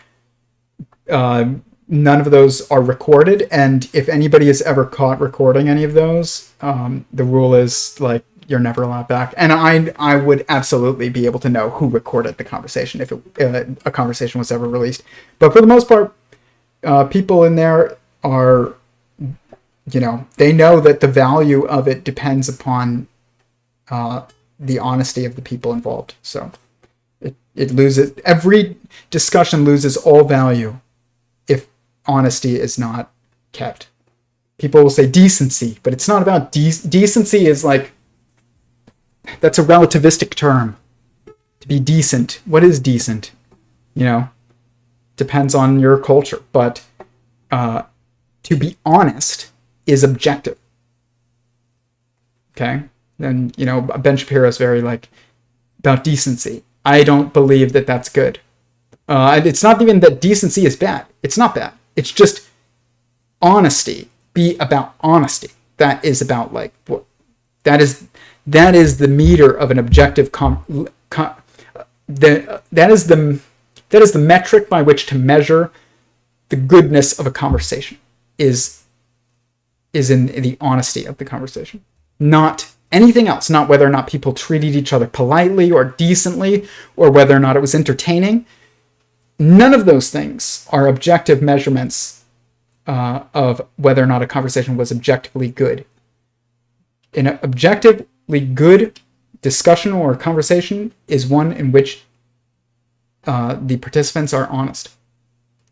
None of those are recorded, and if anybody is ever caught recording any of those, the rule is, like, you're never allowed back. And I would absolutely be able to know who recorded the conversation if a conversation was ever released. But for the most part, people in there are, they know that the value of it depends upon the honesty of the people involved. So it loses, every discussion loses all value if honesty is not kept. People will say decency, but it's not about decency. Is like, that's a relativistic term. To be decent, what is decent? Depends on your culture, but to be honest is objective. Okay? Then, Ben Shapiro is very, like, about decency. I don't believe that that's good. It's not even that decency is bad. It's not bad. It's just honesty. Be about honesty. That is about, like, what that is That is the meter of an objective that is the metric by which to measure the goodness of a conversation, is in the honesty of the conversation, not anything else, not whether or not people treated each other politely or decently, or whether or not it was entertaining. None of those things are objective measurements of whether or not a conversation was objectively good. An objectively good discussion or conversation is one in which the participants are honest.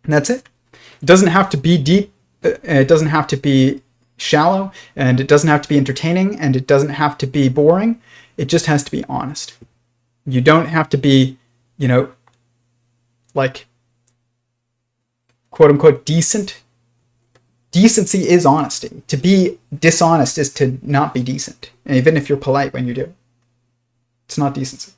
And that's it. It doesn't have to be deep. It doesn't have to be shallow, and it doesn't have to be entertaining, and it doesn't have to be boring. It just has to be honest. You don't have to be, like, quote unquote decent. Decency is honesty. To be dishonest is to not be decent. And even if you're polite when you do, it's not decency.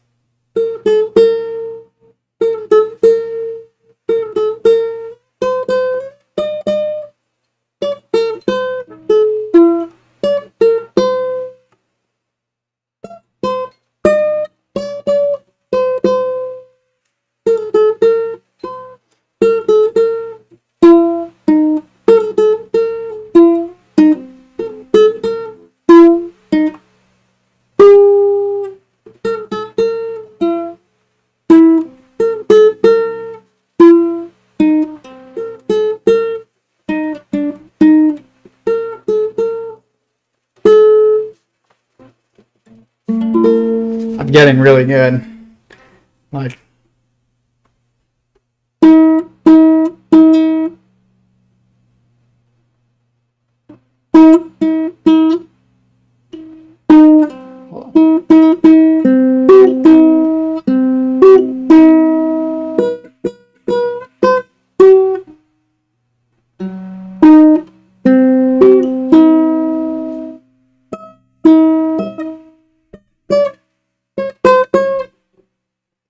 I'm getting really good. Like,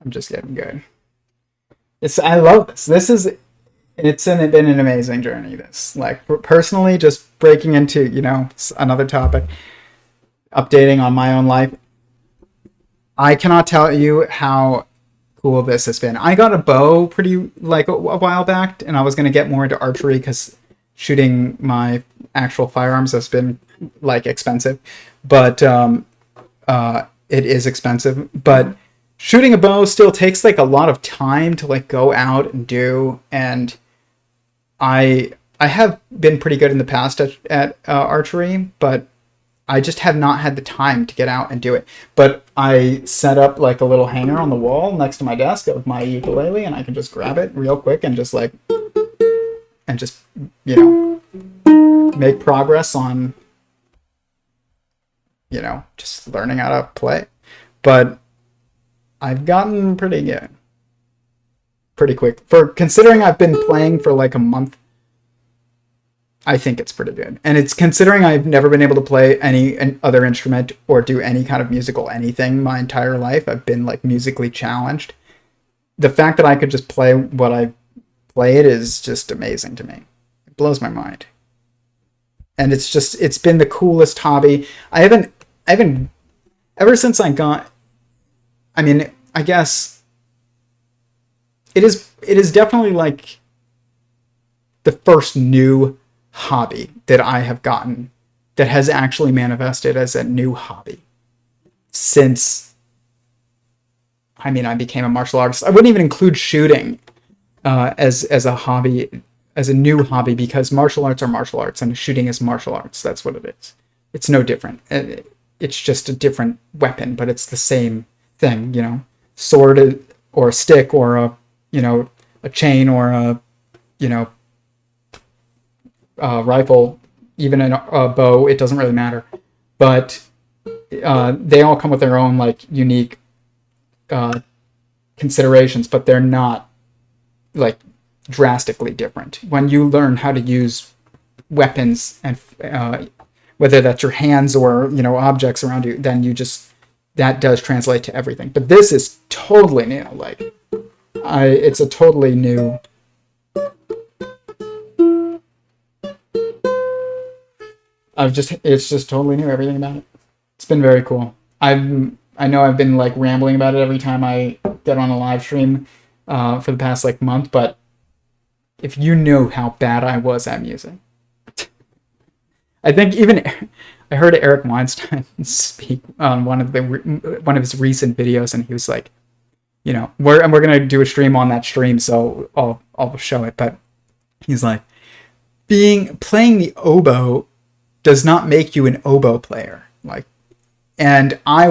I'm just getting good. I love this. It's been an amazing journey. This, like, personally, just breaking into, another topic, updating on my own life. I cannot tell you how cool this has been. I got a bow a while back, and I was going to get more into archery because shooting my actual firearms has been expensive, but it is expensive. But shooting a bow still takes a lot of time to go out and do, and I have been pretty good in the past at archery, but I just have not had the time to get out and do it. But I set up a little hanger on the wall next to my desk of my ukulele, and I can just grab it real quick and just make progress on just learning how to play. But I've gotten pretty good pretty quick. For considering I've been playing for a month, I think it's pretty good. And it's considering I've never been able to play any other instrument or do any kind of musical anything my entire life. I've been musically challenged. The fact that I could just play what I played is just amazing to me. It blows my mind. And it's been the coolest hobby. I haven't ever since I got, I guess it is definitely the first new hobby that I have gotten that has actually manifested as a new hobby since I became a martial artist. I wouldn't even include shooting as a hobby, as a new hobby, because martial arts are martial arts and shooting is martial arts. That's what it is. It's no different. It's just a different weapon, but it's the same thing, sword or a stick or a chain or a rifle, even a bow. It doesn't really matter, but they all come with their own unique considerations, but they're not drastically different. When you learn how to use weapons, and whether that's your hands or objects around you, then that does translate to everything. But this is totally new. It's a totally new. It's just totally new, everything about it. It's been very cool. I know I've been like rambling about it every time I get on a live stream for the past like month, but if you knew how bad I was at music, I think even I heard Eric Weinstein speak on one of his recent videos, and he was like, you know, we're gonna do a stream on that stream, so I'll show it. But he's like, playing the oboe does not make you an oboe player. Like, and I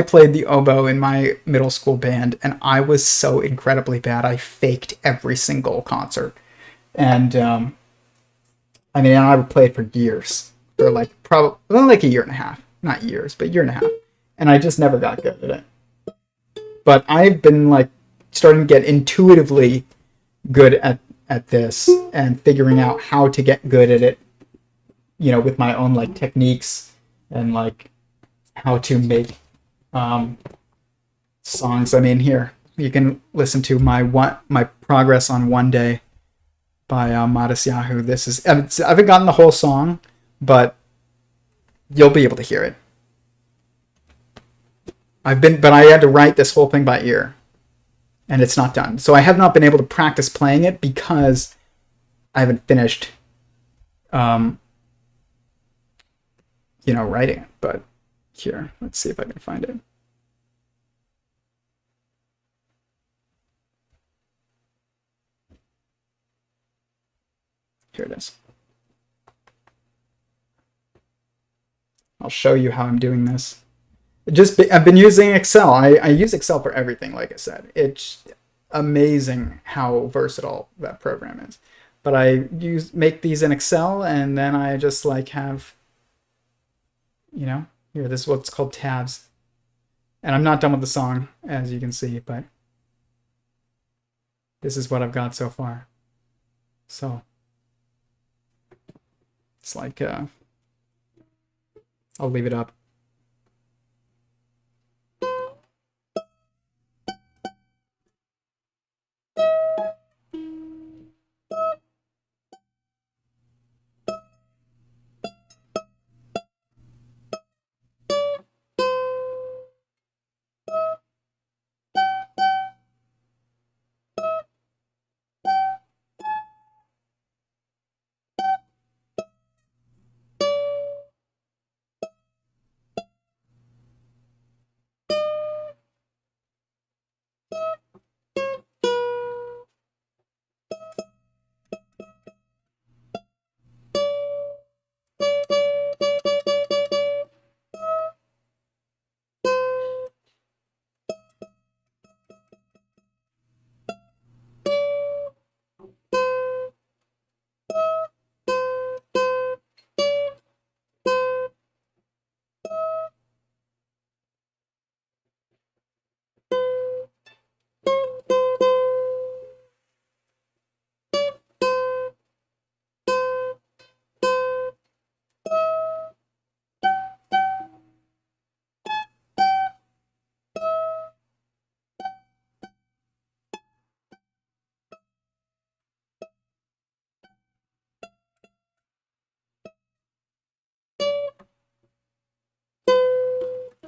played the oboe in my middle school band, and I was so incredibly bad. I faked every single concert, and I mean, I would play it for years, for like probably like a year and a half, not years, but a year and a half, and I just never got good at it. But I've been like starting to get intuitively good at this and figuring out how to get good at it, you know, with my own like techniques and like how to make songs. I mean, here you can listen to my progress on One Day by Modest Yahoo. This is, I haven't gotten the whole song, but you'll be able to hear it. But I had to write this whole thing by ear, and it's not done. So I have not been able to practice playing it because I haven't finished, you know, writing it. But here, let's see if I can find it. Here it is. I'll show you how I'm doing this. I've been using Excel. I use Excel for everything, like I said. It's amazing how versatile that program is. But I make these in Excel, and then I just like have, you know, here, this is what's called tabs. And I'm not done with the song, as you can see, but this is what I've got so far. So it's like, I'll leave it up.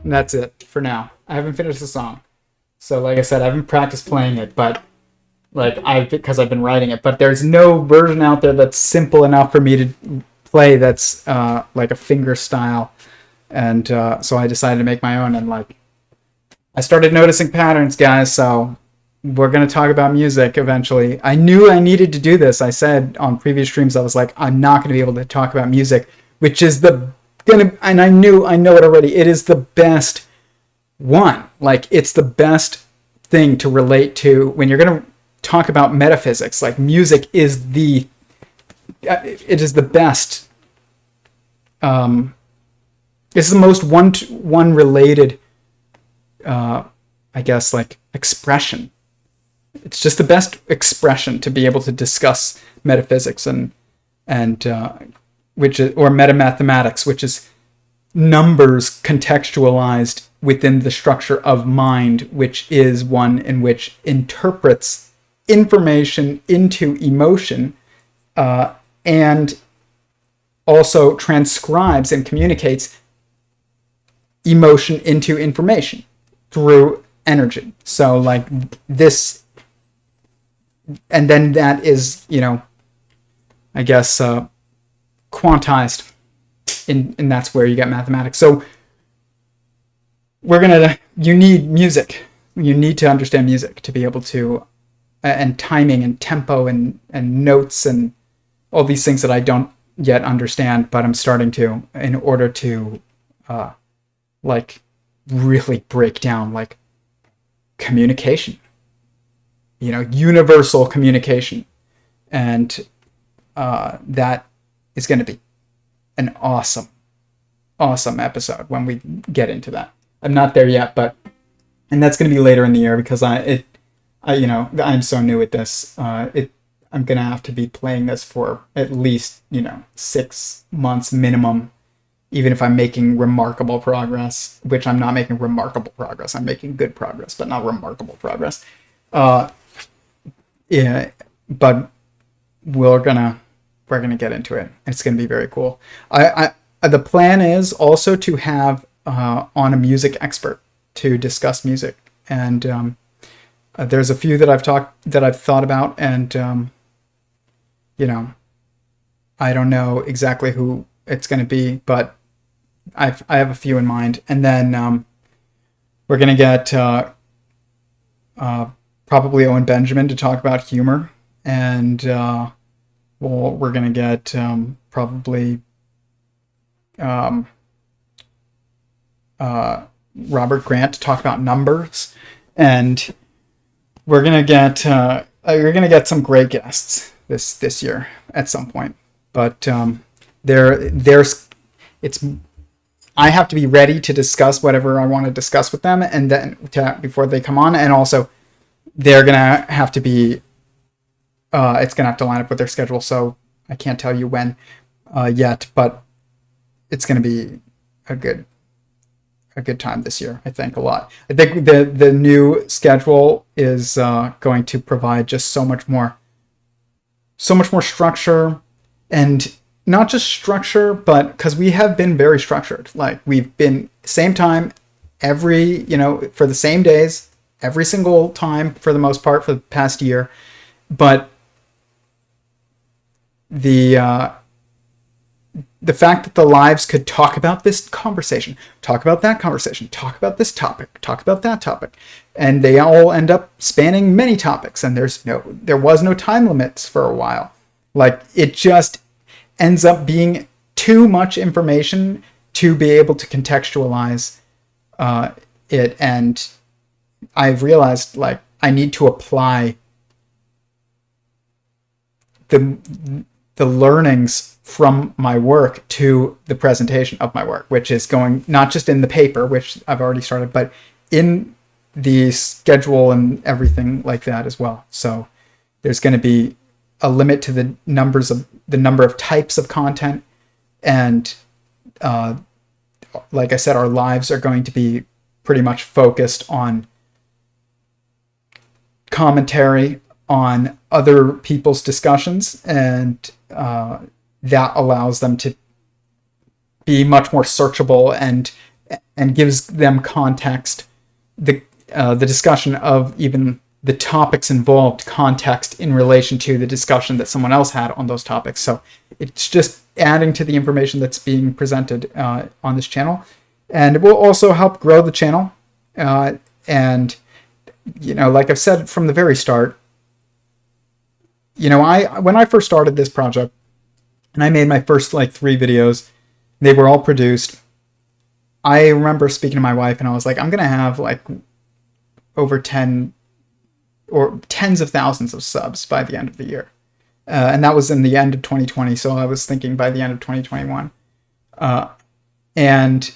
And that's it for now. I haven't finished the song. So like I said, I haven't practiced playing it, but because I've been writing it, but there's no version out there that's simple enough for me to play that's like a finger style. And so I decided to make my own, and like I started noticing patterns, guys, so we're going to talk about music eventually. I knew I needed to do this. I said on previous streams, I was like, I'm not going to be able to talk about music, which is and I know it already. It is the best one. Like, it's the best thing to relate to when you're going to talk about metaphysics. Like, music is it is the best. It's the most one related, I guess, like expression. It's just the best expression to be able to discuss metaphysics and which is, or metamathematics, which is numbers contextualized within the structure of mind, which is one in which interprets information into emotion, and also transcribes and communicates emotion into information through energy. So like this, and then that is, I guess, quantized, and that's where you get mathematics. So you need music. You need to understand music to be able to, and timing and tempo and notes and all these things that I don't yet understand, but I'm starting to, in order to like really break down like communication, universal communication. And that is going to be an awesome episode when we get into that. I'm not there yet, and that's going to be later in the year because I'm so new at this. I'm going to have to be playing this for at least, 6 months minimum, even if I'm making remarkable progress, which I'm not making remarkable progress. I'm making good progress, but not remarkable progress. Yeah, but we're gonna get into it. It's gonna be very cool. The plan is also to have on a music expert to discuss music, and there's a few that I've thought about, and I don't know exactly who it's gonna be, but I have a few in mind, and then we're gonna get probably Owen Benjamin to talk about humor, and we're gonna get probably Robert Grant to talk about numbers, and we're gonna get some great guests this year at some point. But I have to be ready to discuss whatever I want to discuss with them, and then before they come on, and also they're gonna have to be. It's gonna have to line up with their schedule, so I can't tell you when yet, but it's gonna be a good time this year. I think a lot. I think the new schedule is going to provide just so much more structure, and not just structure, but because we have been very structured. Like we've been same time every, for the same days, every single time for the most part for the past year. But the fact that the lives could talk about this conversation, talk about that conversation, talk about this topic, talk about that topic, and they all end up spanning many topics, and there was no time limits for a while. Like it just ends up being too much information to be able to contextualize it, and I've realized like I need to apply the learnings from my work to the presentation of my work, which is going not just in the paper, which I've already started, but in the schedule and everything like that as well. So there's going to be a limit to the number of types of content, and like I said, our lives are going to be pretty much focused on commentary on other people's discussions, and that allows them to be much more searchable and gives them context. The discussion of even the topics involved, context in relation to the discussion that someone else had on those topics. So it's just adding to the information that's being presented on this channel, and it will also help grow the channel. And like I've said from the very start, when I first started this project and I made my first 3 videos, they were all produced. I remember speaking to my wife and I was like, I'm going to have over 10 or tens of thousands of subs by the end of the year. And that was in the end of 2020. So I was thinking by the end of 2021. And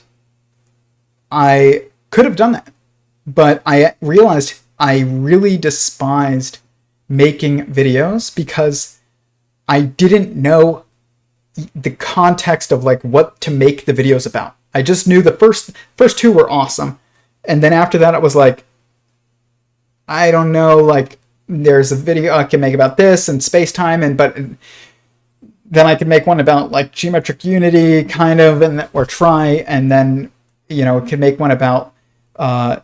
I could have done that, but I realized I really despised making videos because I didn't know the context of what to make the videos about. I just knew the first 2 were awesome. And then after that, it was I don't know, there's a video I can make about this and space-time, but then I could make one about geometric unity kind of, or try, and then it could make one about, I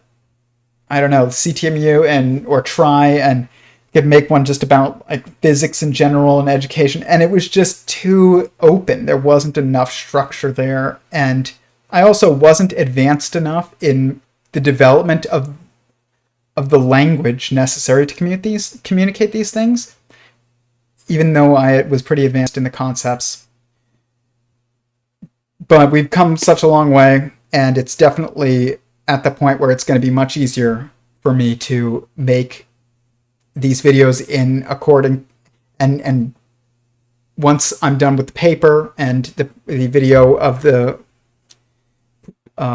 don't know, CTMU or try, and could make one just about like physics in general and education. And it was just too open. There wasn't enough structure there. And I also wasn't advanced enough in the development of the language necessary to communicate these things, even though I was pretty advanced in the concepts. But we've come such a long way, and it's definitely at the point where it's going to be much easier for me to make these videos in according, and once I'm done with the paper and the video of the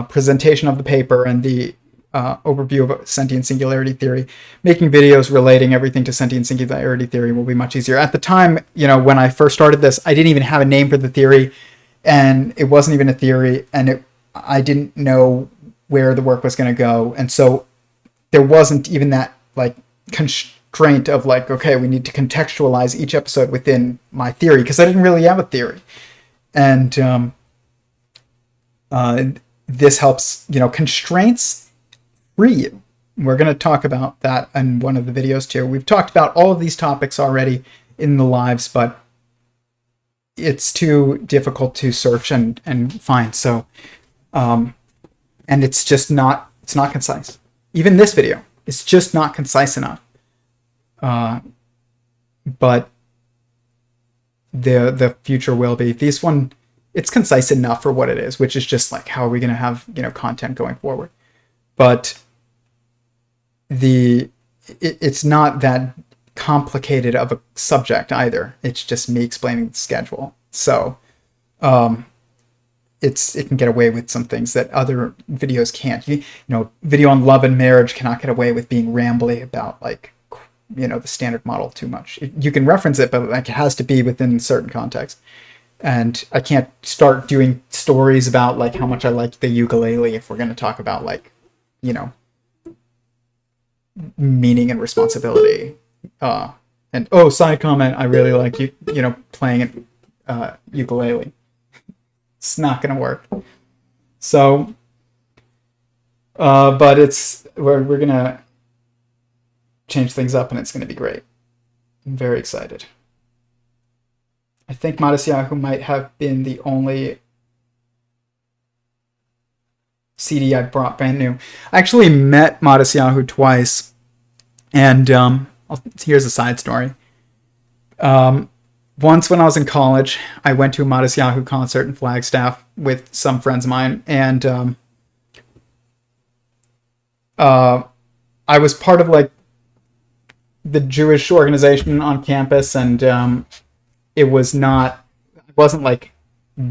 presentation of the paper and the overview of Sentient Singularity Theory, making videos relating everything to Sentient Singularity Theory will be much easier. At the time, when I first started this, I didn't even have a name for the theory, and it wasn't even a theory, and I didn't know where the work was going to go, and so there wasn't even that like constraint of like, okay, we need to contextualize each episode within my theory, because I didn't really have a theory. And this helps, constraints free you. We're going to talk about that in one of the videos too. We've talked about all of these topics already in the lives, but it's too difficult to search and find. So, and it's not concise. Even this video, it's just not concise enough. But the future will be. This one, it's concise enough for what it is, which is just like, how are we going to have, content going forward? But it's not that complicated of a subject either. It's just me explaining the schedule. So, it can get away with some things that other videos can't. Video on love and marriage cannot get away with being rambly about like, the standard model too much. You can reference it, but like it has to be within certain context. And I can't start doing stories about like how much I like the ukulele if we're going to talk about like, meaning and responsibility. And side comment, I really like playing ukulele. It's not going to work. So, but we're going to change things up, and it's going to be great. I'm very excited. I think Modest Yahoo might have been the only CD I brought brand new. I actually met Modest Yahoo twice, and here's a side story. Once when I was in college, I went to a Modest Yahoo concert in Flagstaff with some friends of mine, and I was part of like the Jewish organization on campus, and I wasn't like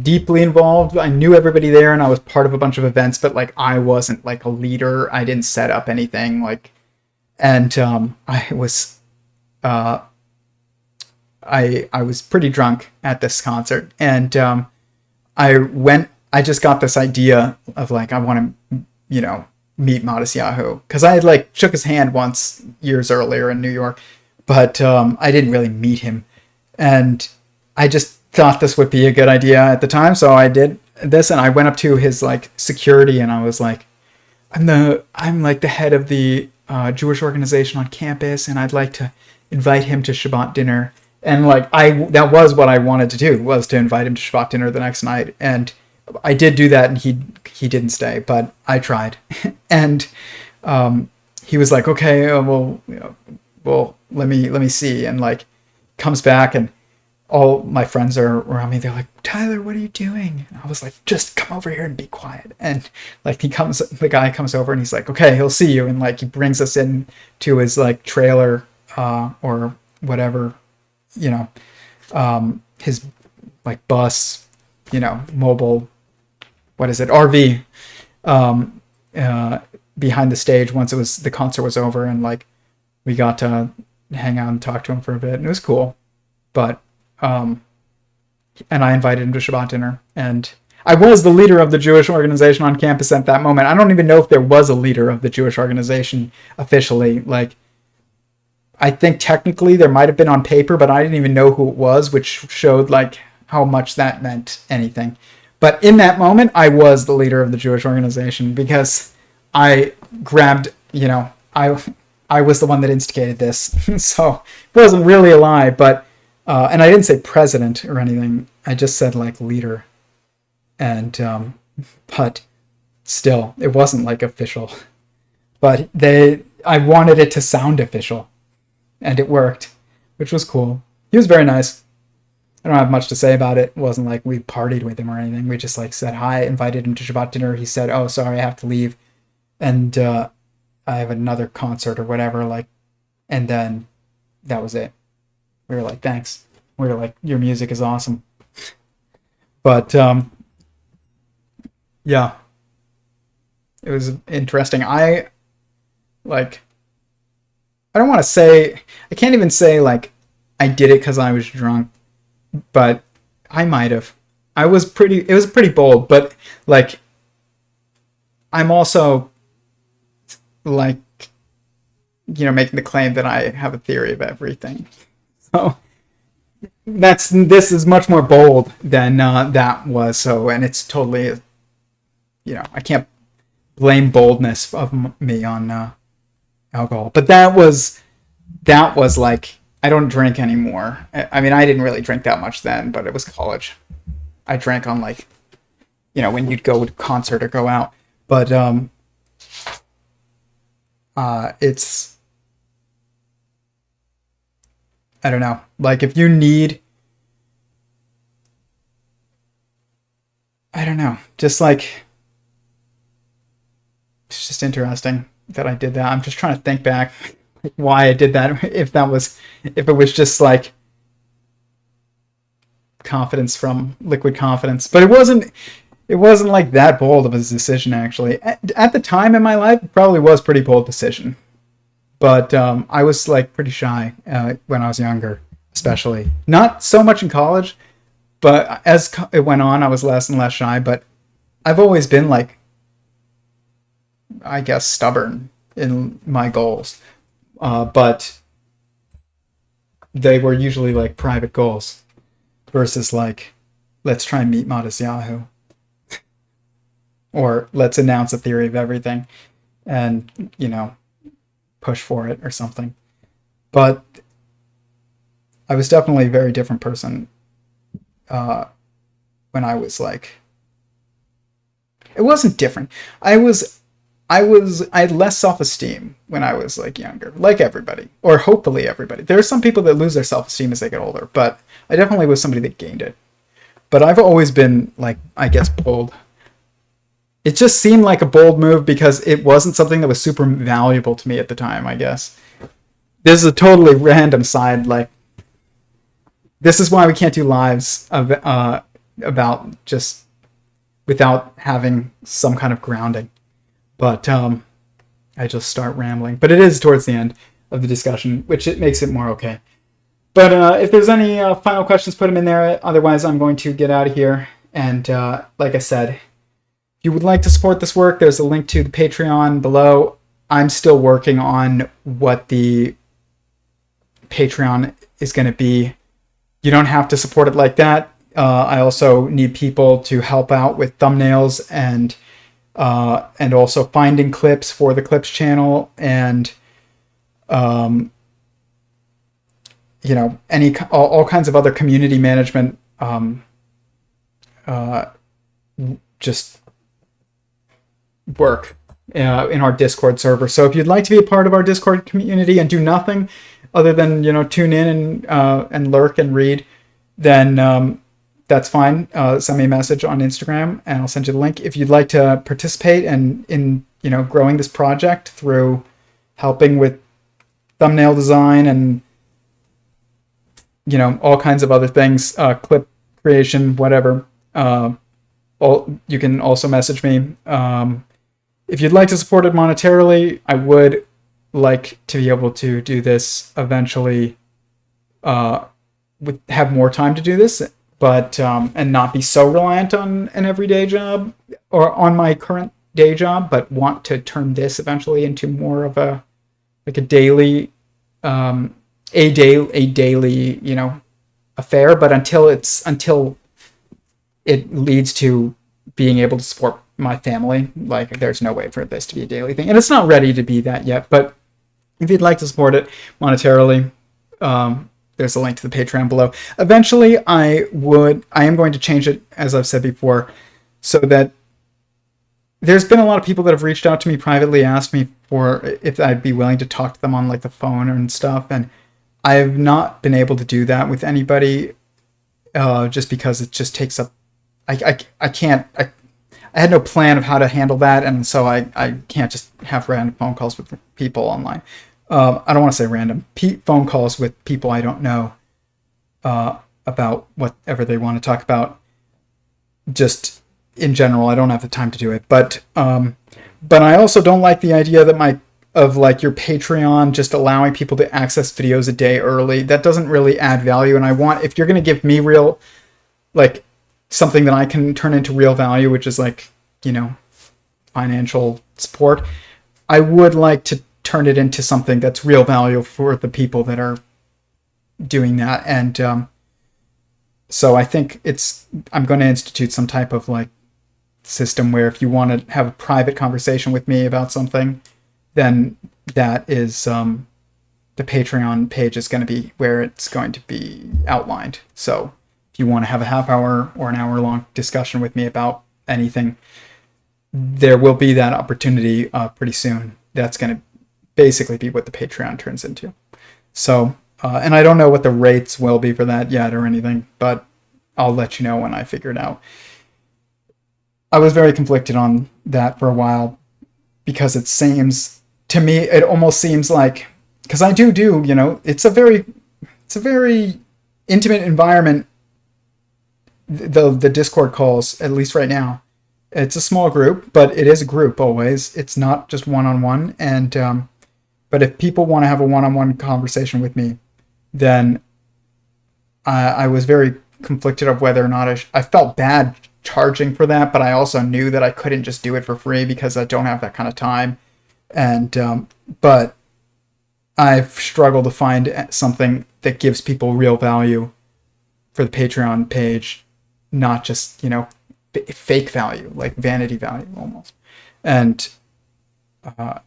deeply involved. I knew everybody there, and I was part of a bunch of events, but like I wasn't like a leader. I didn't set up anything, like, and I was pretty drunk at this concert, and I just got this idea of like, I want to, meet Modest Yahoo, because I had like shook his hand once years earlier in New York, but I didn't really meet him, and I just thought this would be a good idea at the time, so I did this, and I went up to his like security, and I was like, I'm like the head of the Jewish organization on campus, and I'd like to invite him to Shabbat dinner. And like that was what I wanted to do, was to invite him to Shabbat dinner the next night, and I did do that, and he didn't stay, but I tried. And he was like, okay, well, let me see, and like comes back, and all my friends are around me. They're like, Tyler, what are you doing? And I was like, just come over here and be quiet. And like the guy comes over, and he's like, okay, he'll see you, and like he brings us in to his like trailer or whatever, his like bus, mobile, what is it, RV, behind the stage once the concert was over, and like we got to hang out and talk to him for a bit, and it was cool. But and I invited him to Shabbat dinner, and I was the leader of the Jewish organization on campus at that moment. I don't even know if there was a leader of the Jewish organization officially. Like, I think technically there might have been on paper, but I didn't even know who it was, which showed like how much that meant anything. But in that moment, I was the leader of the Jewish organization because I grabbed, I was the one that instigated this. So it wasn't really a lie, but, and I didn't say president or anything. I just said like leader. And, but still, it wasn't like official. But I wanted it to sound official. And it worked, which was cool. He was very nice. I don't have much to say about it. It wasn't like we partied with him or anything. We just like said hi, invited him to Shabbat dinner. He said, "Oh, sorry, I have to leave, and I have another concert or whatever." Like, and then that was it. We were like, "Thanks." We were like, "Your music is awesome." But yeah, it was interesting. I don't want to say. I can't even say like I did it because I was drunk. But I might have. It was pretty bold, but like I'm also like making the claim that I have a theory of everything. So this is much more bold than that was. So, and it's totally I can't blame boldness of me on alcohol. But that was like I don't drink anymore. I mean, I didn't really drink that much then, but it was college. I drank on like, when you'd go to a concert or go out. But it's, I don't know. Like if you need, I don't know, just like, it's just interesting that I did that. I'm just trying to think back why I did that, if it was just like confidence from liquid confidence. But it wasn't like that bold of a decision, actually. At the time in my life, it probably was a pretty bold decision. But I was like pretty shy when I was younger, especially. Not so much in college, but as it went on, I was less and less shy. But I've always been like, I guess, stubborn in my goals. But they were usually like private goals versus like, let's try and meet Matisyahu. Or let's announce a theory of everything and, push for it or something. But I was definitely a very different person when I was like, it wasn't different. I had less self-esteem when I was like younger, like everybody, or hopefully everybody. There are some people that lose their self-esteem as they get older, but I definitely was somebody that gained it. But I've always been like, I guess, bold. It just seemed like a bold move because it wasn't something that was super valuable to me at the time, I guess. This is a totally random side. Like, this is why we can't do lives about just without having some kind of grounding. But I just start rambling. But it is towards the end of the discussion, which it makes it more okay. But if there's any final questions, put them in there. Otherwise, I'm going to get out of here. And like I said, if you would like to support this work, there's a link to the Patreon below. I'm still working on what the Patreon is going to be. You don't have to support it like that. I also need people to help out with thumbnails and also finding clips for the Clips channel and all kinds of other community management just work in our Discord server. So if you'd like to be a part of our Discord community and do nothing other than tune in and lurk and read, then that's fine. Send me a message on Instagram and I'll send you the link. If you'd like to participate in growing this project through helping with thumbnail design and all kinds of other things, clip creation, whatever, you can also message me. If you'd like to support it monetarily, I would like to be able to do this eventually, have more time to do this, but and not be so reliant on an everyday job or on my current day job, but want to turn this eventually into more of a daily daily affair. But until it leads to being able to support my family. Like, there's no way for this to be a daily thing, and it's not ready to be that yet. But if you'd like to support it monetarily, there's a link to the Patreon below. Eventually, I am going to change it, as I've said before, so that there's been a lot of people that have reached out to me privately, asked me for if I'd be willing to talk to them on like the phone and stuff, and I've not been able to do that with anybody, just because it just takes up. I can't. I had no plan of how to handle that, and so I can't just have random phone calls with people online. I don't want to say random phone calls with people I don't know about whatever they want to talk about. Just in general, I don't have the time to do it. But I also don't like the idea that your Patreon just allowing people to access videos a day early. That doesn't really add value. And if you're going to give me real, like, something that I can turn into real value, which is like, financial support, I would like to turn it into something that's real value for the people that are doing that. And so I think I'm going to institute some type of like system where if you want to have a private conversation with me about something, then that is the Patreon page is going to be where it's going to be outlined. So if you want to have a half hour or an hour long discussion with me about anything, there will be that opportunity pretty soon. That's going to basically be what the Patreon turns into. So, and I don't know what the rates will be for that yet or anything, but I'll let you know when I figure it out. I was very conflicted on that for a while because it seems, to me, it almost seems like, because I do, it's a very intimate environment. The Discord calls, at least right now, it's a small group, but it is a group always. It's not just one-on-one. And but if people want to have a one-on-one conversation with me, then I was very conflicted of whether or not I felt bad charging for that, but I also knew that I couldn't just do it for free because I don't have that kind of time. And but I've struggled to find something that gives people real value for the Patreon page, not just, fake value, like vanity value almost. And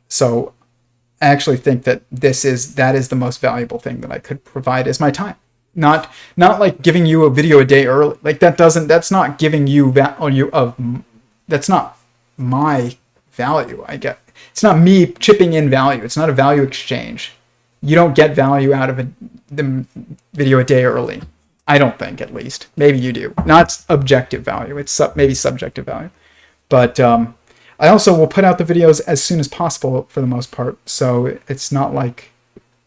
so I actually think that that is the most valuable thing that I could provide is my time. Not like giving you a video a day early. Like that's not giving you value that's not my value. I get, it's not me chipping in value. It's not a value exchange. You don't get value out of the video a day early. I don't think, at least. Maybe you do. Not objective value. It's maybe subjective value. But I also will put out the videos as soon as possible for the most part. So it's not like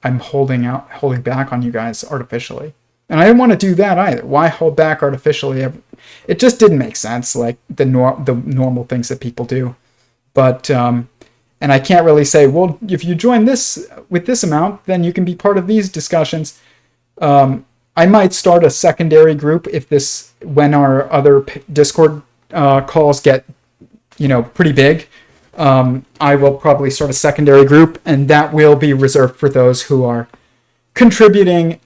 I'm holding back on you guys artificially. And I didn't want to do that either. Why hold back artificially? It just didn't make sense, like the normal things that people do. But and I can't really say, well, if you join this with this amount, then you can be part of these discussions. I might start a secondary group when our other Discord calls get, pretty big. I will probably start a secondary group, and that will be reserved for those who are contributing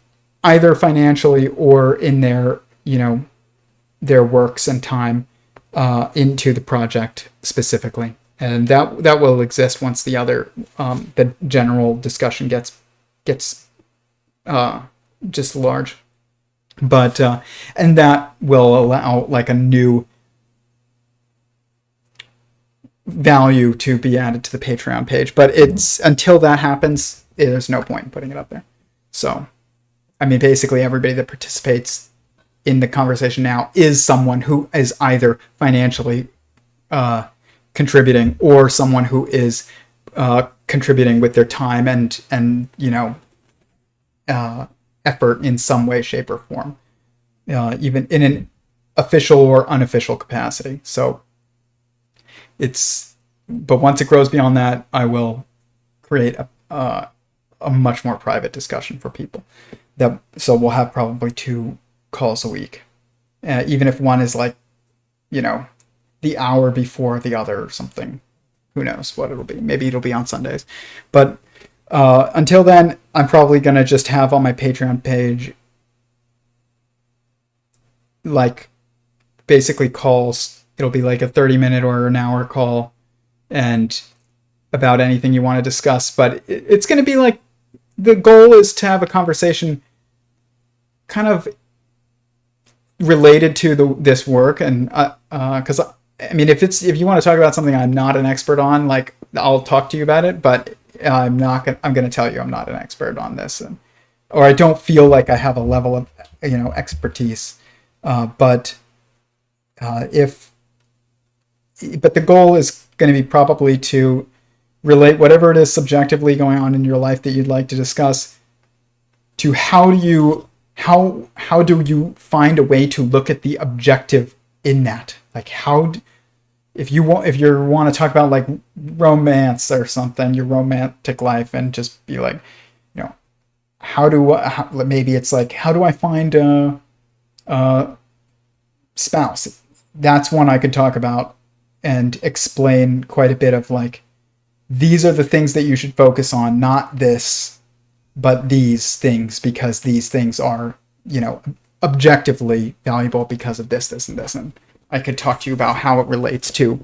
either financially or in their works and time into the project specifically. And that will exist once the general discussion gets just large. But and that will allow like a new value to be added to the Patreon page. But until that happens, there's no point in putting it up there. So, I mean, basically everybody that participates in the conversation now is someone who is either financially contributing or someone who is contributing with their time and effort in some way, shape, or form, even in an official or unofficial capacity. So but once it grows beyond that, I will create a much more private discussion for people. So we'll have probably 2 calls a week, even if one is like, the hour before the other or something. Who knows what it'll be? Maybe it'll be on Sundays, but until then, I'm probably going to just have on my Patreon page like basically calls. It'll be like a 30-minute or an hour call, and about anything you want to discuss. But it's going to be like, the goal is to have a conversation kind of related to this work, and because I mean, if you want to talk about something I'm not an expert on, like, I'll talk to you about it, but I'm going to tell you I'm not an expert on this, or I don't feel like I have a level of expertise. But the goal is going to be probably to relate whatever it is subjectively going on in your life that you'd like to discuss to how do you find a way to look at the objective in that. Like, if you want to talk about like romance or something, your romantic life, and just be like, maybe it's like, how do I find a spouse? That's one I could talk about and explain quite a bit of, like, these are the things that you should focus on, not this, but these things, because these things are, objectively valuable because of this, this, and this. And I could talk to you about how it relates to,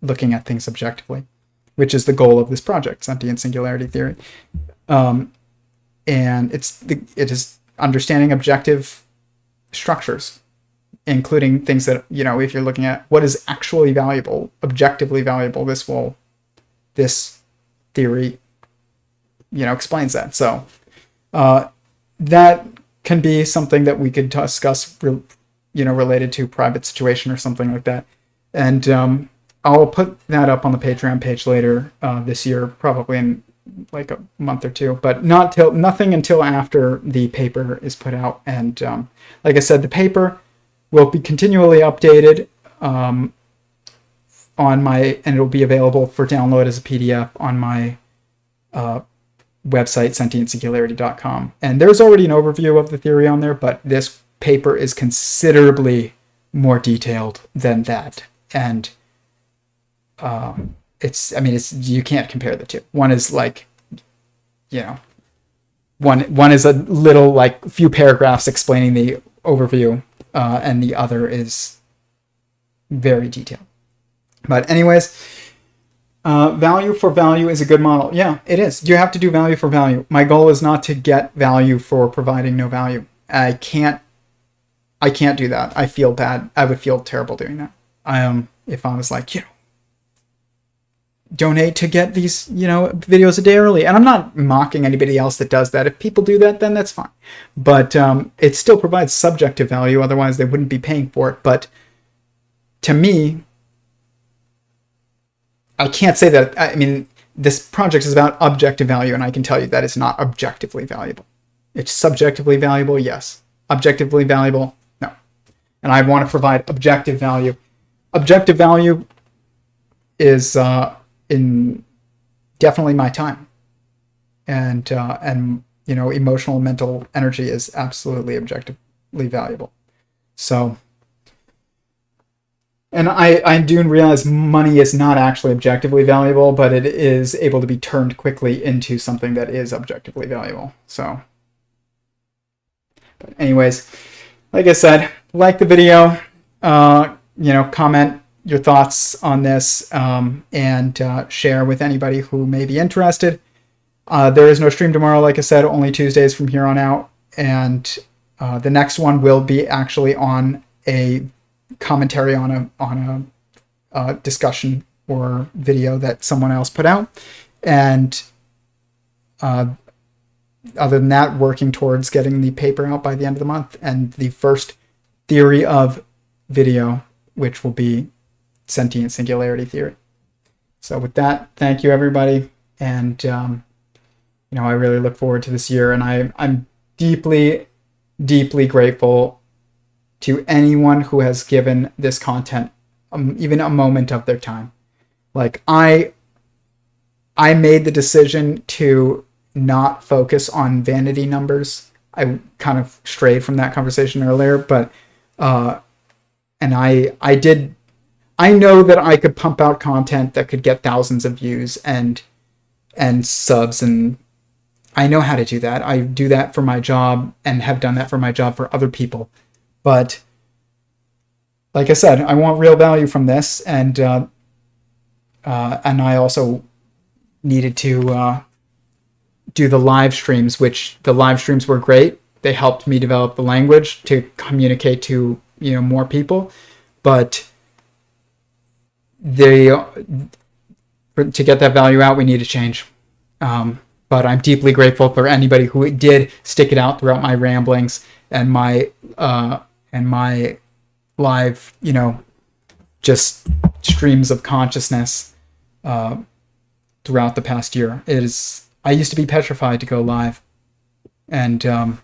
looking at things objectively, which is the goal of this project, Sentient Singularity Theory. And it is understanding objective structures, including things that, if you're looking at what is actually valuable, objectively valuable, this theory, explains that. So that can be something that we could discuss, related to private situation or something like that. And I'll put that up on the Patreon page later this year, probably in like a month or two, but nothing until after the paper is put out. And like I said, the paper will be continually updated and it'll be available for download as a PDF on my website, sentientsingularity.com. And there's already an overview of the theory on there, but this paper is considerably more detailed than that. And you can't compare the two. One is like, one is a little, like, few paragraphs explaining the overview, and the other is very detailed. But anyways, value for value is a good model. Yeah, it is. You have to do value for value. My goal is not to get value for providing no value. I can't do that. I feel bad. I would feel terrible doing that. If I was like, donate to get these, videos a day early. And I'm not mocking anybody else that does that. If people do that, then that's fine. But it still provides subjective value. Otherwise, they wouldn't be paying for it. But to me, I can't say that. I mean, this project is about objective value, and I can tell you that it's not objectively valuable. It's subjectively valuable, yes. Objectively valuable, no. And I want to provide objective value. Objective value is in definitely my time, and emotional and mental energy is absolutely objectively valuable. So, and I do realize money is not actually objectively valuable, but it is able to be turned quickly into something that is objectively valuable. So, but anyways, like I said, like the video, comment your thoughts on this, and share with anybody who may be interested. There is no stream tomorrow, like I said, only Tuesdays from here on out. And the next one will be actually on a commentary on a discussion or video that someone else put out. And other than that, working towards getting the paper out by the end of the month, and the first theory of video, which will be Sentient Singularity Theory. So with that, thank you, everybody. And, I really look forward to this year, and I'm deeply, deeply grateful to anyone who has given this content even a moment of their time. Like, I made the decision to not focus on vanity numbers. I kind of strayed from that conversation earlier, but and I know that I could pump out content that could get thousands of views and subs, and I know how to do that. I do that for my job and have done that for my job for other people. But like I said, I want real value from this, and I also needed to do the live streams, which the live streams were great. They helped me develop the language to communicate to more people, but they to get that value out, we need to change. But I'm deeply grateful for anybody who did stick it out throughout my ramblings and my live, just streams of consciousness throughout the past year. I used to be petrified to go live, and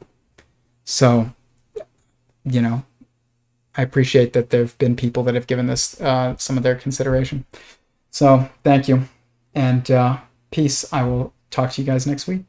so I appreciate that there have been people that have given this some of their consideration. So thank you, and peace. I will talk to you guys next week.